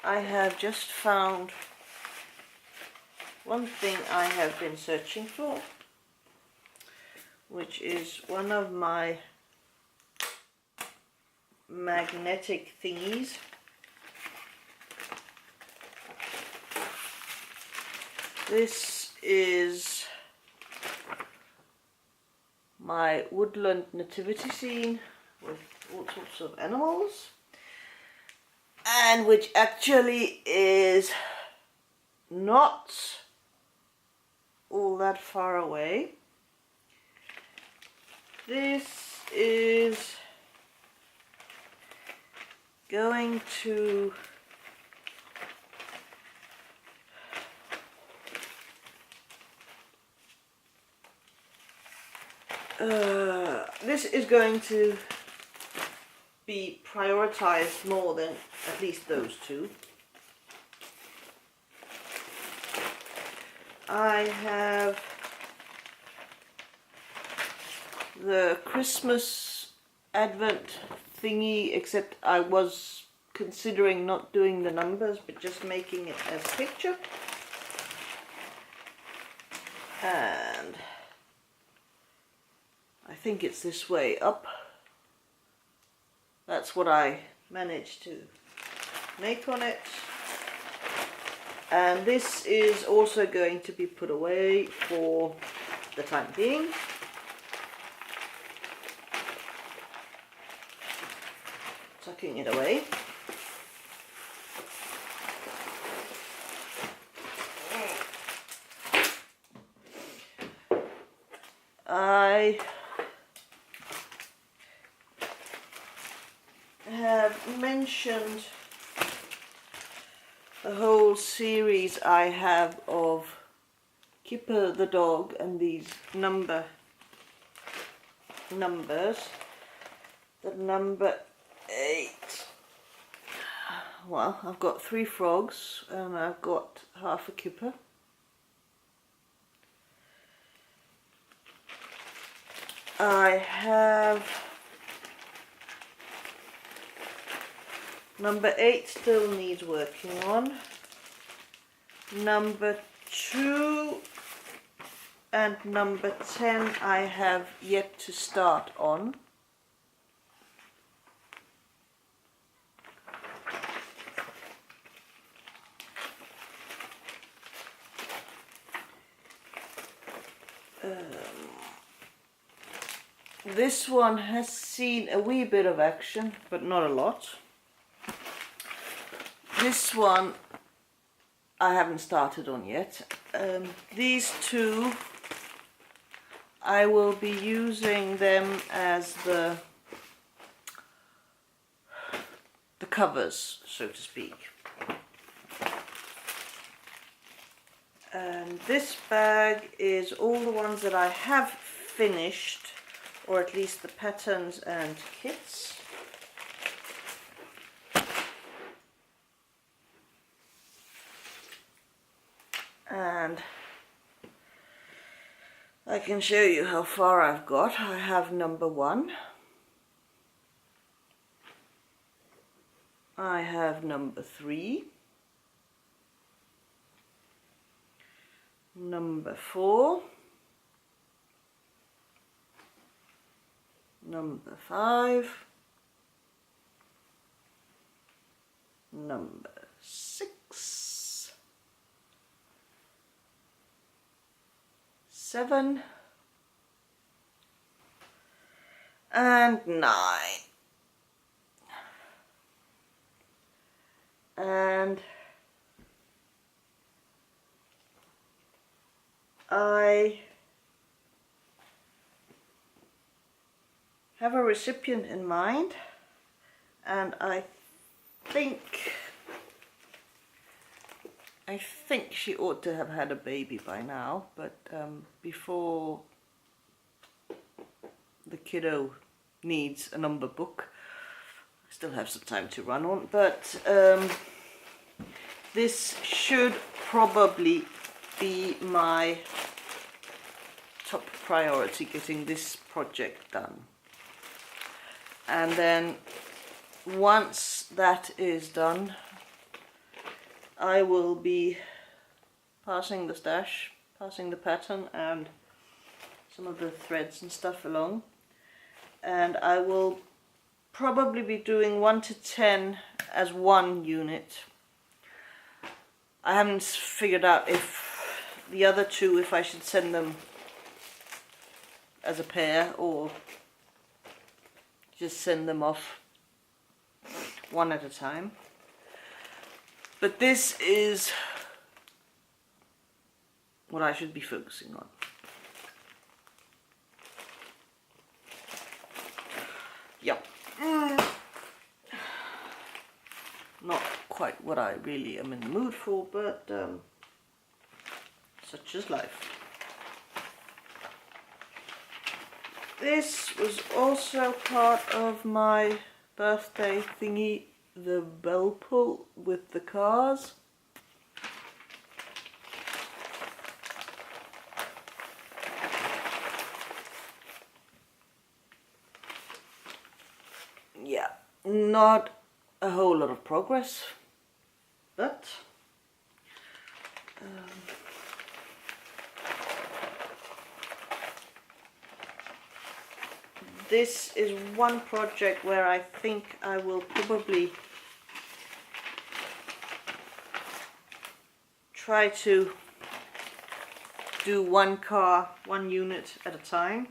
I have just found one thing I have been searching for, which is one of my magnetic thingies. This is my woodland nativity scene with all sorts of animals, and which actually is not all that far away. This is going to this is going to be prioritized more than at least those two. I have the Christmas Advent thingy, except I was considering not doing the numbers but just making it as a picture. And I think it's this way up. That's what I managed to make on it. And this is also going to be put away for the time being. Tucking it away. I have mentioned the whole series I have of Kipper the dog and these numbers. The number 8. Well, I've got 3 frogs and I've got half a Kipper. I have number 8 still needs working on. Number 2 and number 10 I have yet to start on. This one has seen a wee bit of action, but not a lot. This one I haven't started on yet. These 2, I will be using them as the covers, so to speak. And this bag is all the ones that I have finished, or at least the patterns and kits. And I can show you how far I've got. I have number 1. I have number 3. Number 4. Number 5. Number 6. 7. And 9. And I have a recipient in mind, and I think she ought to have had a baby by now, but before the kiddo needs a number book, I still have some time to run on, but this should probably be my top priority, getting this project done. And then once that is done, I will be passing the stash, passing the pattern and some of the threads and stuff along. And I will probably be doing 1 to 10 as one unit. I haven't figured out if the other 2, if I should send them as a pair or just send them off one at a time. But this is what I should be focusing on. Yep. Not quite what I really am in the mood for, but such is life. This was also part of my birthday thingy, the bell pull with the cars. Yeah, not a whole lot of progress, but this is one project where I think I will probably try to do one car, one unit at a time.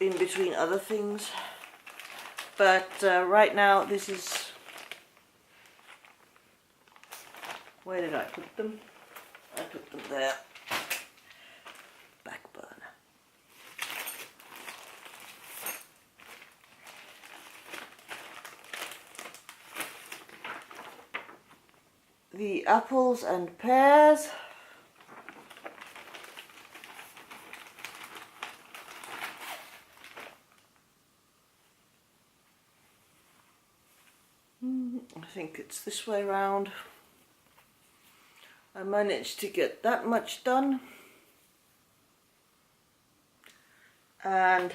In between other things. But right now this is... Where did I put them? I put them there. Back burner. The apples and pears. I think it's this way round. I managed to get that much done. And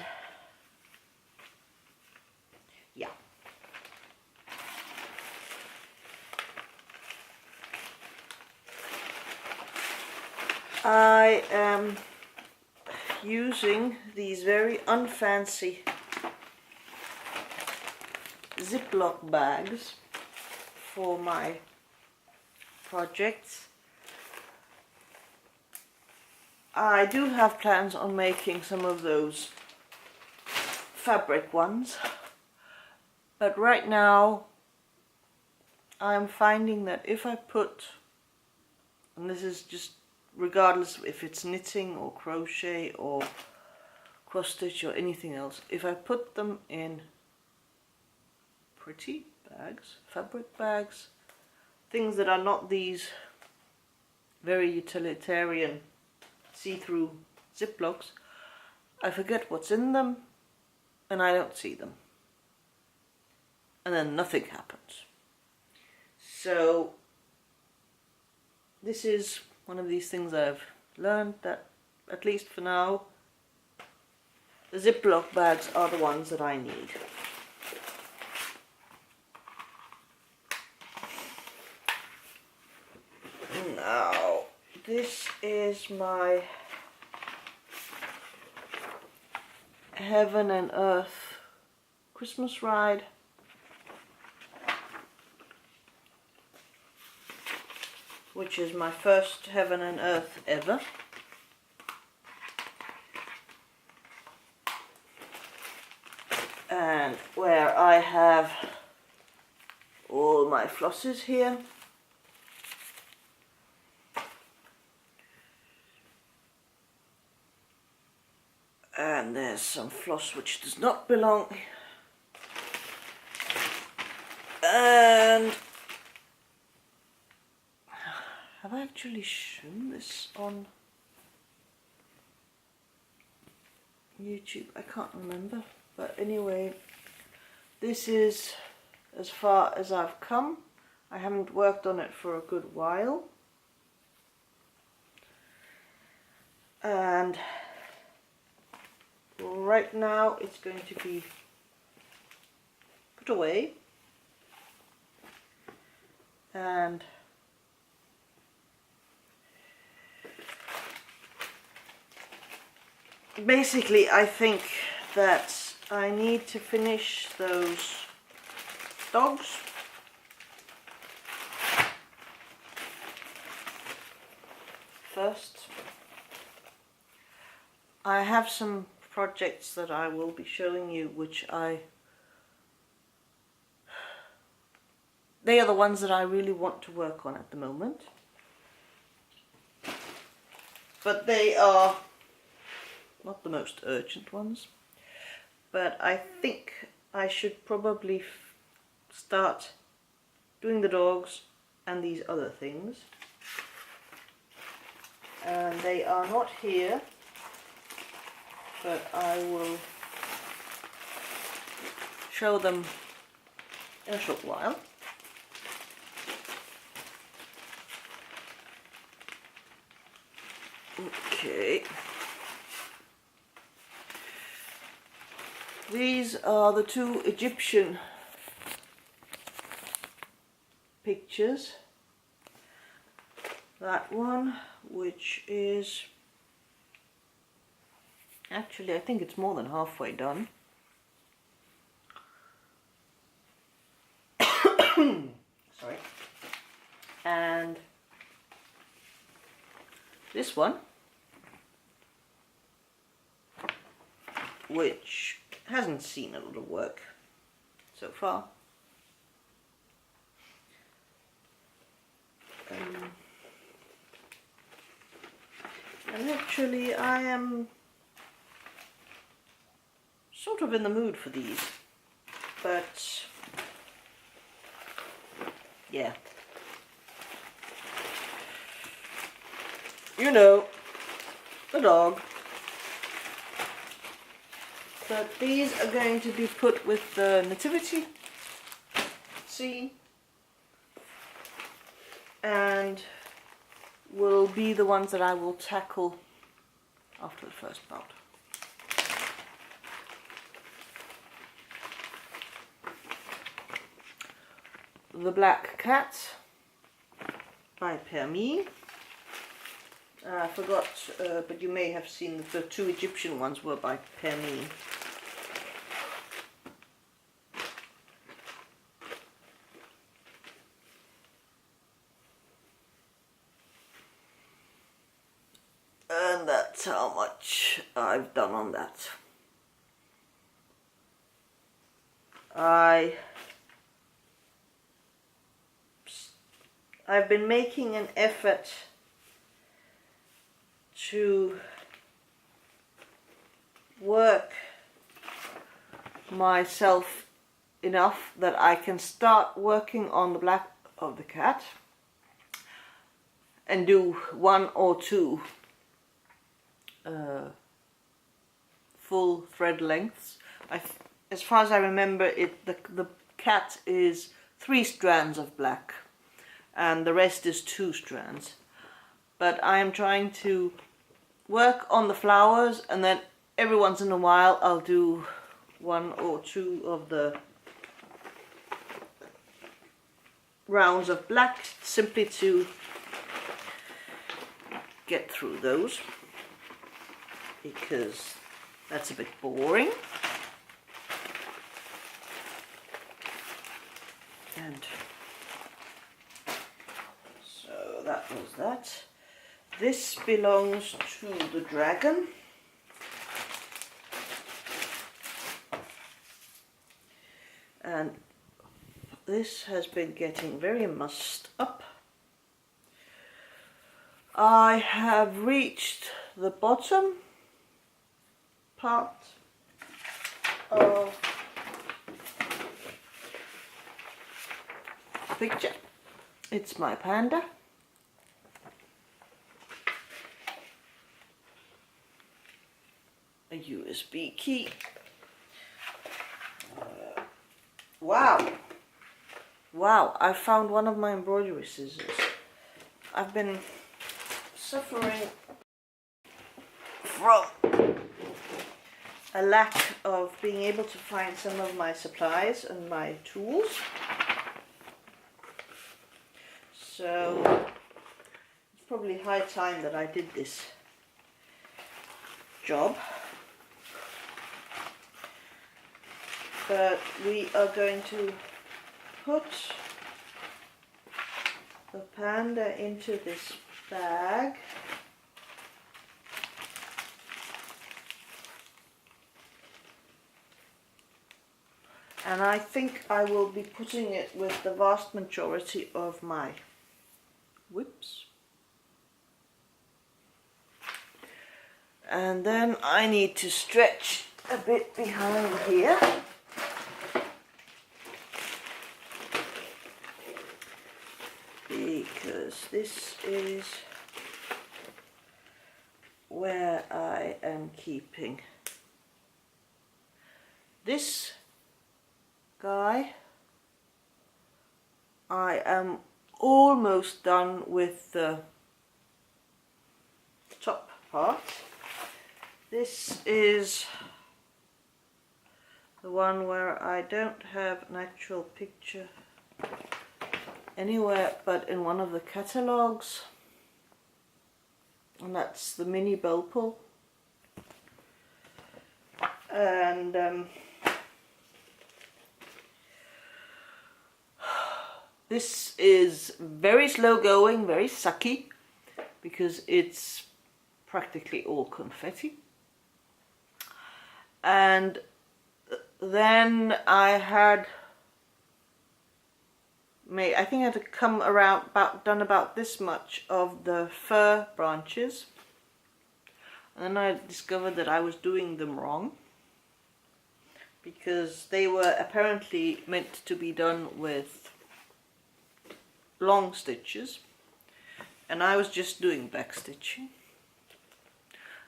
yeah. I am using these very unfancy Ziploc bags for my projects. I do have plans on making some of those fabric ones, but right now I'm finding that if I put, and this is just regardless if it's knitting or crochet or cross stitch or anything else, if I put them in pretty bags, fabric bags, things that are not these very utilitarian see-through Ziplocs, I forget what's in them and I don't see them, and then nothing happens. So this is one of these things I've learned, that at least for now the Ziploc bags are the ones that I need. Now, this is my Heaven and Earth Christmas ride. Which is my first Heaven and Earth ever. And where I have all my flosses here. And there's some floss which does not belong. And have I actually shown this on YouTube? I can't remember. But anyway, this is as far as I've come. I haven't worked on it for a good while. And right now it's going to be put away. And basically I think that I need to finish those dogs. First. I have some projects that I will be showing you which they are the ones that I really want to work on at the moment. But they are not the most urgent ones. But I think I should probably start doing the dogs and these other things. And they are not here, but I will show them in a short while. Okay. These are the two Egyptian pictures. That one, which is actually, I think it's more than halfway done. Sorry. And this one, which hasn't seen a lot of work so far. And actually I am sort of in the mood for these, but yeah, you know, the dog. But these are going to be put with the nativity scene and will be the ones that I will tackle after the first bout. The Black Cat by Permis. I forgot, but you may have seen that the two Egyptian ones were by Permis. And that's how much I've done on that. I've been making an effort to work myself enough that I can start working on the black of the cat and do one or two full thread lengths. As far as I remember, the cat is 3 strands of black and the rest is 2 strands. But I am trying to work on the flowers, and then every once in a while I'll do 1 or 2 of the rounds of black, simply to get through those, because that's a bit boring. And so that was that. This belongs to the dragon. And this has been getting very mussed up. I have reached the bottom part of the picture. It's my panda. A USB key. Wow, I found one of my embroidery scissors. I've been suffering from a lack of being able to find some of my supplies and my tools. So it's probably high time that I did this job. But we are going to put the panda into this bag. And I think I will be putting it with the vast majority of my whips. And then I need to stretch a bit behind here. Because this is where I am keeping this guy. I am almost done with the top part. This is the one where I don't have an actual picture anywhere but in one of the catalogues, and that's the mini bow pull. And This is very slow going, very sucky, because it's practically all confetti. And then I think I had to come around done about this much of the fir branches, and then I discovered that I was doing them wrong, because they were apparently meant to be done with long stitches, and I was just doing back stitching,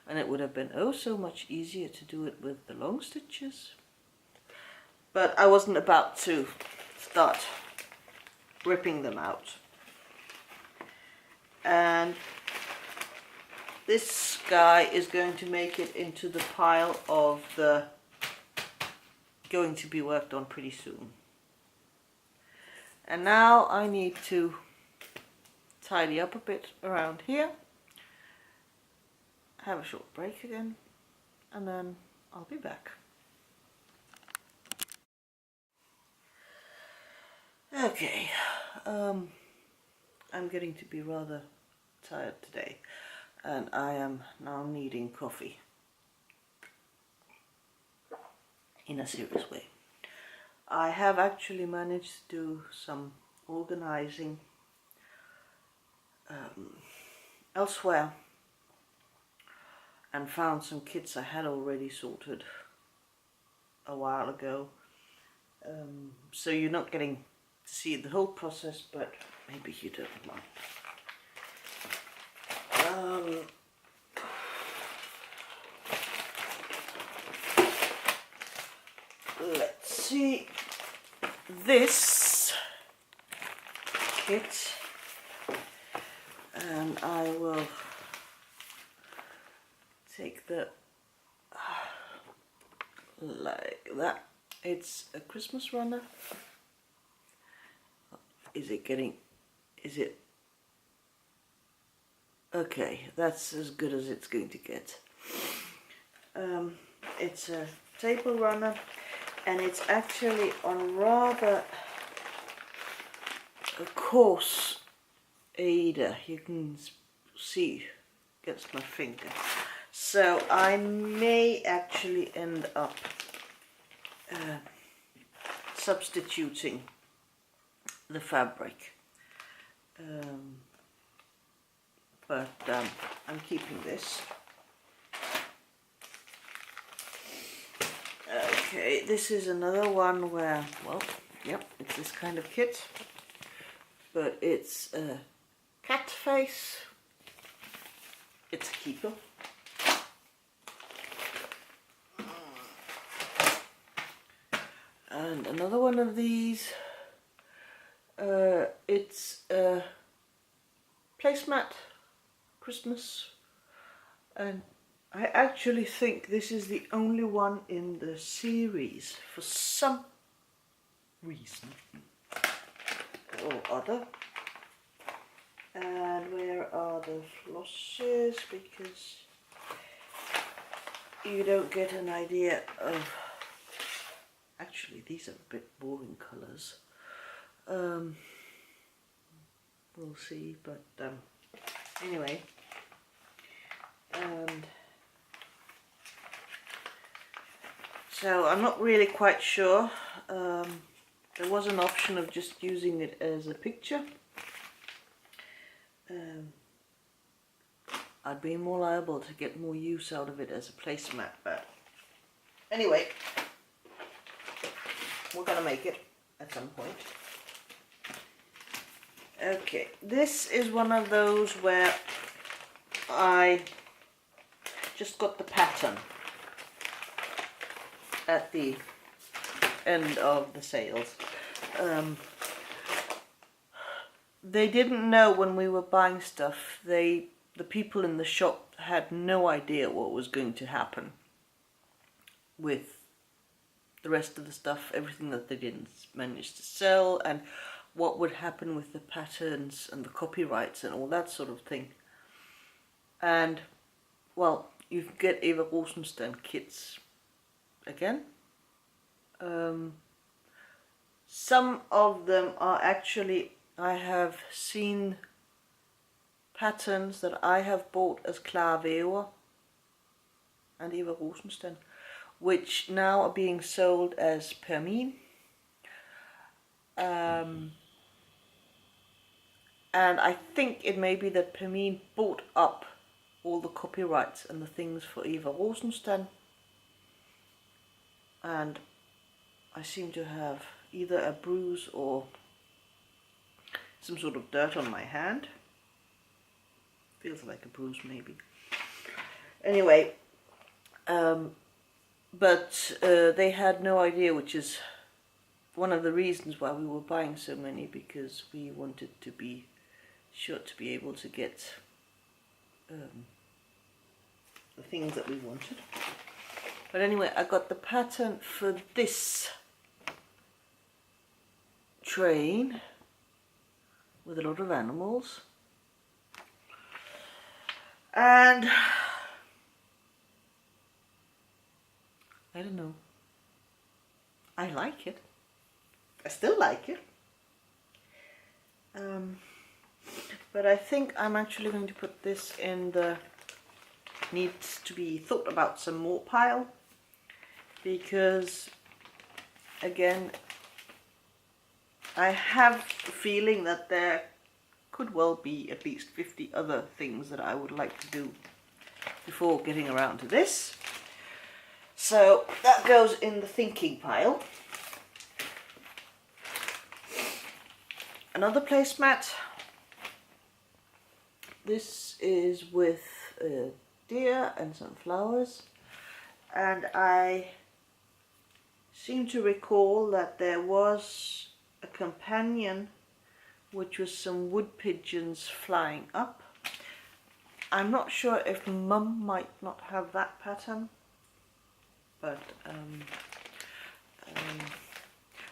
and it would have been oh so much easier to do it with the long stitches, but I wasn't about to start ripping them out. And this guy is going to make it into the pile of the going to be worked on pretty soon. And now I need to tidy up a bit around here, have a short break again, and then I'll be back. Okay, I'm getting to be rather tired today, and I am now needing coffee in a serious way. I have actually managed to do some organizing elsewhere, and found some kits I had already sorted a while ago, so you're not getting to see the whole process, but maybe you don't mind. Let's see, this kit, and I will take the like that. It's a Christmas runner. Is it okay? That's as good as it's going to get. It's a table runner, and it's actually on rather a coarse Aida. You can see against my finger, so I may actually end up substituting the fabric, but I'm keeping this. Okay, this is another one where, well, yep, it's this kind of kit, but it's a cat face. It's a keeper. And another one of these, it's a placemat, Christmas, and I actually think this is the only one in the series for some reason or other. And where are the flosses? Because you don't get an idea of, actually these are a bit boring colours. We'll see, but anyway, and so I'm not really quite sure. There was an option of just using it as a picture. I'd be more liable to get more use out of it as a placemat, but anyway, we're gonna make it at some point. Okay, this is one of those where I just got the pattern at the end of the sales. They didn't know when we were buying stuff. The people in the shop had no idea what was going to happen with the rest of the stuff, everything that they didn't manage to sell, and what would happen with the patterns and the copyrights and all that sort of thing. And, well, you can get Eva Rosenstern kits again. Some of them are actually, I have seen patterns that I have bought as Clara Wever and Eva Rosensten, which now are being sold as Permin. And I think it may be that Permin bought up all the copyrights and the things for Eva Rosensten, and I seem to have either a bruise or some sort of dirt on my hand. Feels like a bruise maybe. Anyway, but they had no idea, which is one of the reasons why we were buying so many, because we wanted to be sure to be able to get the things that we wanted. But anyway, I got the pattern for this train with a lot of animals, and I don't know, I like it. I still like it. But I think I'm actually going to put this in the needs to be thought about some more pile, because again, I have a feeling that there could well be at least 50 other things that I would like to do before getting around to this. So that goes in the thinking pile. Another placemat. This is with a deer and some flowers, and I seem to recall that there was a companion which was some wood pigeons flying up. I'm not sure if Mum might not have that pattern, but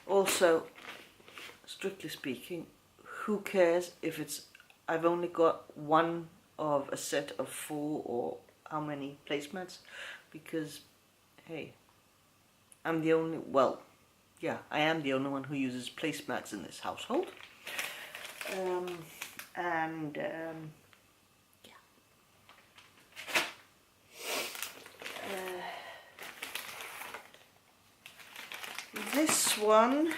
also, strictly speaking, who cares if it's, I've only got one of a set of 4 or how many placemats, because hey, I'm the only, well, yeah, I am the only one who uses placemats in this household. This one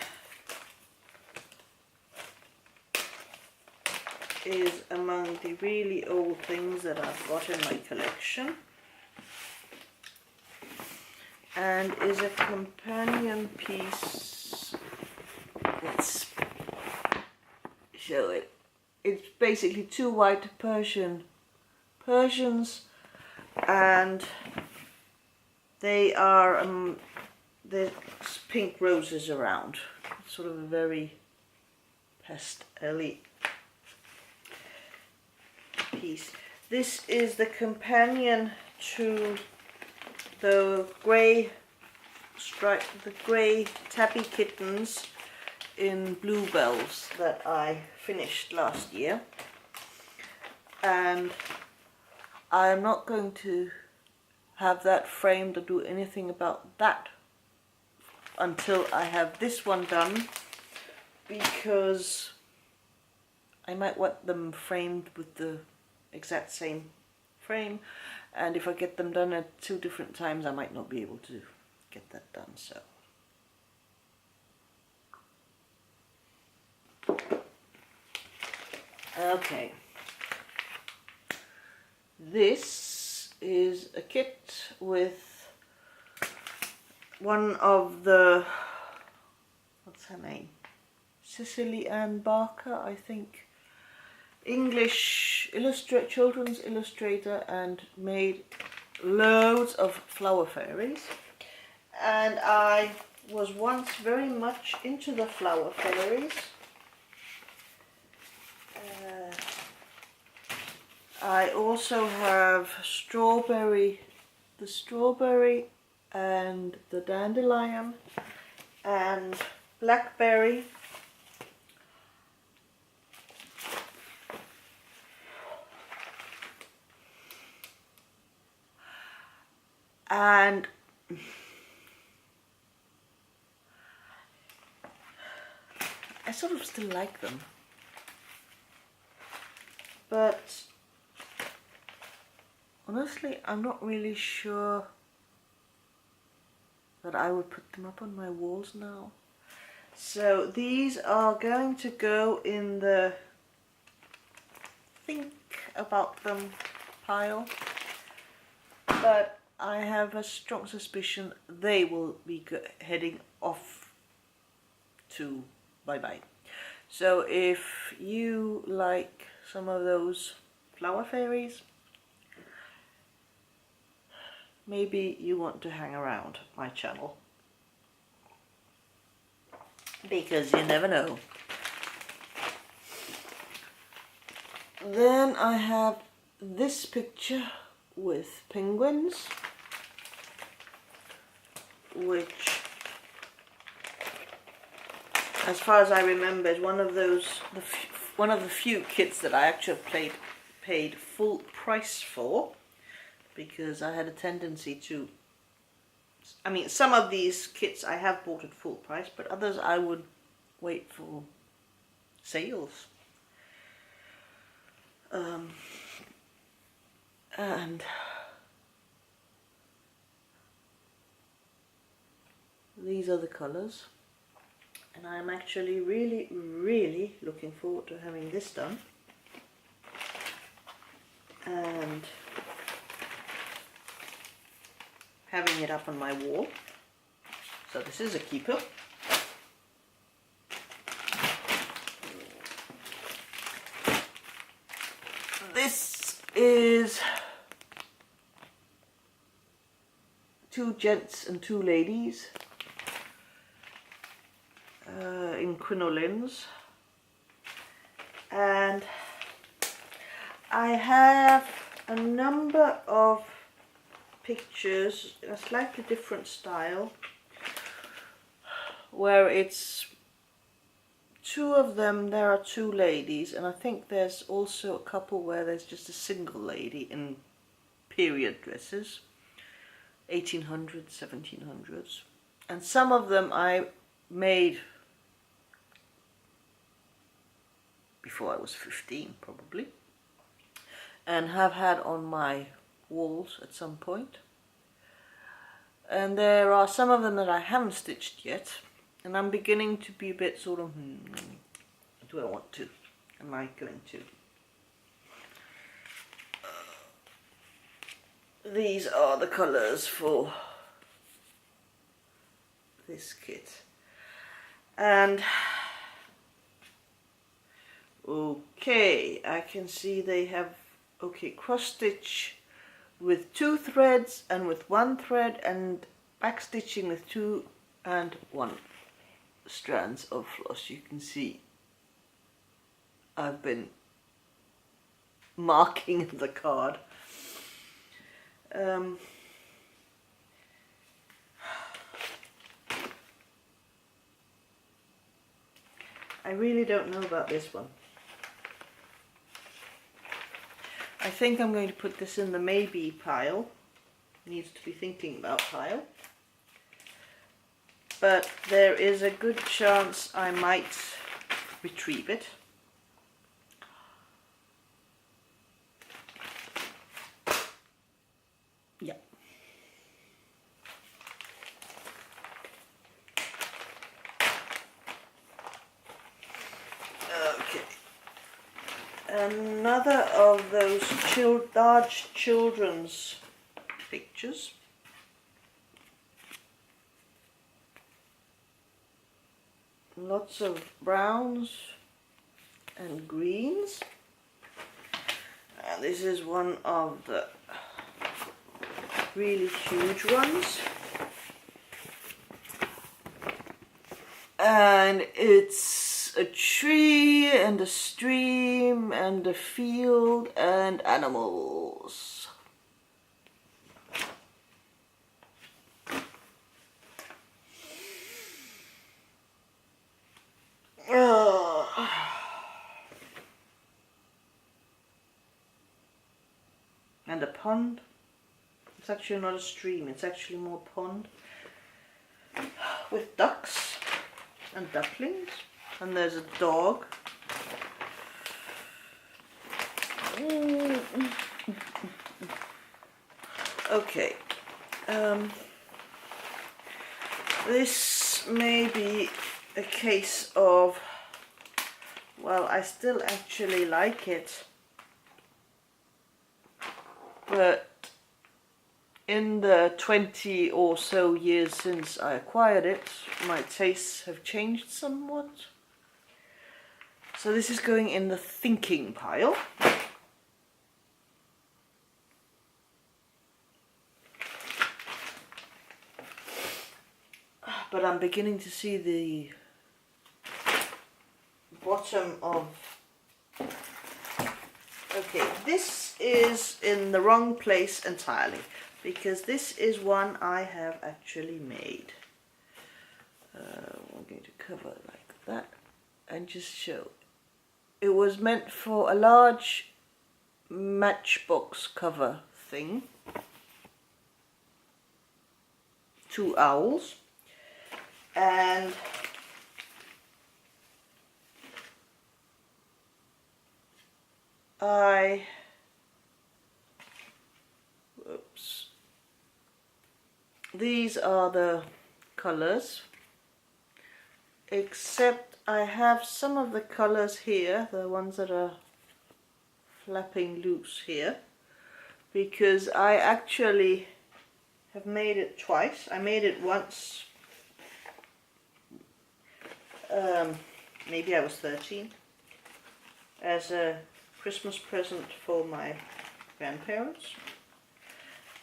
is among the really old things that I've got in my collection, and is a companion piece. Let's show it. It's basically 2 white Persians, and they are there's pink roses around. It's sort of a very pastel-y piece. This is the companion to the grey tabby kittens in bluebells that I finished last year, and I'm not going to have that framed or do anything about that until I have this one done, because I might want them framed with the exact same frame, and if I get them done at 2 different times I might not be able to get that done. So okay, this is a kit with one of the, what's her name, Cicely Ann Barker, I think, English children's illustrator, and made loads of flower fairies. And I was once very much into the flower fairies. I also have the strawberry and the dandelion and blackberry. And sort of still like them. But honestly, I'm not really sure that I would put them up on my walls now. So these are going to go in the think about them pile, but I have a strong suspicion they will be heading off to bye-bye. So if you like some of those flower fairies, maybe you want to hang around my channel, because you never know. Then I have this picture with penguins, which, as far as I remember, is one of the few kits that I actually paid full price for, because I had a tendency to, I mean, some of these kits I have bought at full price, but others I would wait for sales. And these are the colours, and I'm actually really looking forward to having this done and having it up on my wall. So this is a keeper. This is 2 gents and 2 ladies in crinolines, and I have a number of pictures in a slightly different style, where it's 2 of them, there are 2 ladies, and I think there's also a couple where there's just a single lady in period dresses, 1800s, 1700s, and some of them I made before I was 15 probably, and have had on my walls at some point. And there are some of them that I haven't stitched yet, and I'm beginning to be a bit sort of, do I want to? Am I going to? These are the colours for this kit. And okay, I can see they have, okay, cross stitch with 2 threads and with 1 thread, and back stitching with 2 and 1 strands of floss. You can see I've been marking the card. I really don't know about this one. I think I'm going to put this in the maybe pile, needs to be thinking about pile, but there is a good chance I might retrieve it. Yeah. Okay. Another of those large children's pictures. Lots of browns and greens. And this is one of the really huge ones. And it's a tree and a stream and a field and animals. And a pond. It's actually not a stream, it's actually more pond, with ducks and ducklings. and there's a dog. Okay, this may be a case of, well, I still actually like it, but in the 20 or so years since I acquired it, my tastes have changed somewhat. So this is going in the thinking pile. But I'm beginning to see the bottom of... Okay, this is in the wrong place entirely, because this is one I have actually made. I'm going to cover it like that and just show. It was meant for a large matchbox cover thing. 2 owls. And these are the colors, except I have some of the colors here, the ones that are flapping loose here, because I actually have made it twice. I made it once, maybe I was 13, as a Christmas present for my grandparents.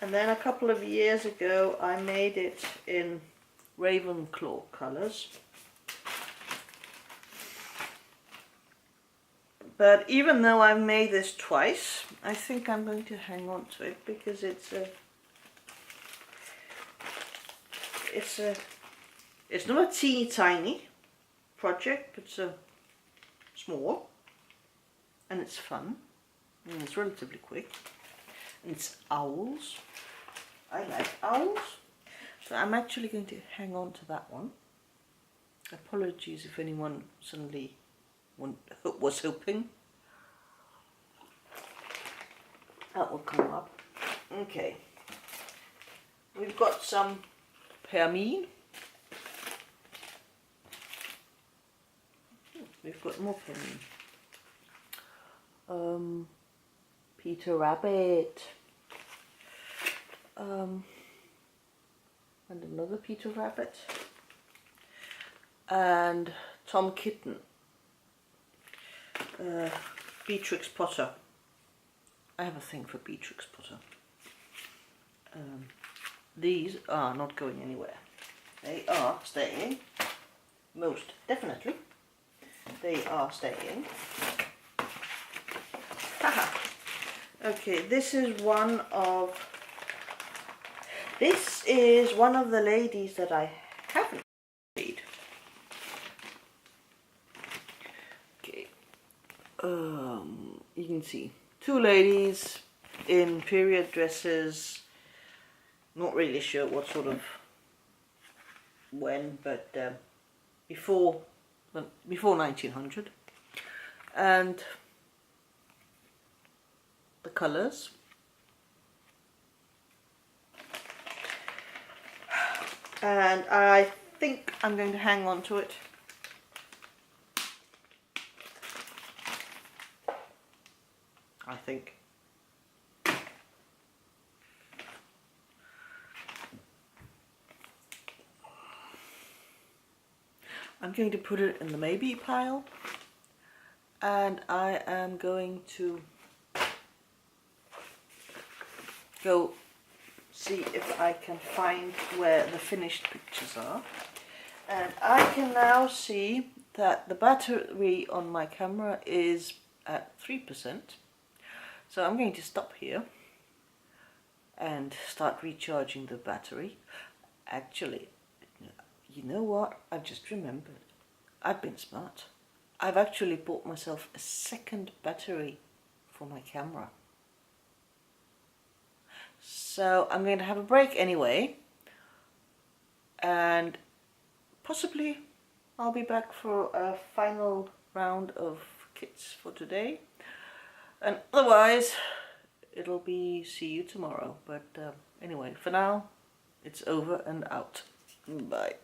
And then a couple of years ago I made it in Ravenclaw colours. But even though I've made this twice, I think I'm going to hang on to it, because it's not a teeny tiny project, but it's small, and it's fun, and it's relatively quick, and it's owls. I like owls, so I'm actually going to hang on to that one. Apologies if anyone suddenly was hoping that will come up. Okay, we've got some permine. We've got more permine. Peter Rabbit. And another Peter Rabbit. And Tom Kitten. Beatrix Potter. I have a thing for Beatrix Potter. These are not going anywhere. They are staying. Most definitely. They are staying. Haha. Okay, this is one of the ladies that I haven't made. Okay. You can see 2 ladies in period dresses. Not really sure what sort of when, but before 1900, and the colours. And I think I'm going to hang on to it. I think. I'm going to put it in the maybe pile, and I am going to go see if I can find where the finished pictures are. And I can now see that the battery on my camera is at 3%. So I'm going to stop here and start recharging the battery. Actually, you know what? I just remembered. I've been smart. I've actually bought myself a second battery for my camera. So I'm going to have a break anyway, and possibly I'll be back for a final round of kits for today, and otherwise it'll be see you tomorrow. But anyway, for now it's over and out. Bye.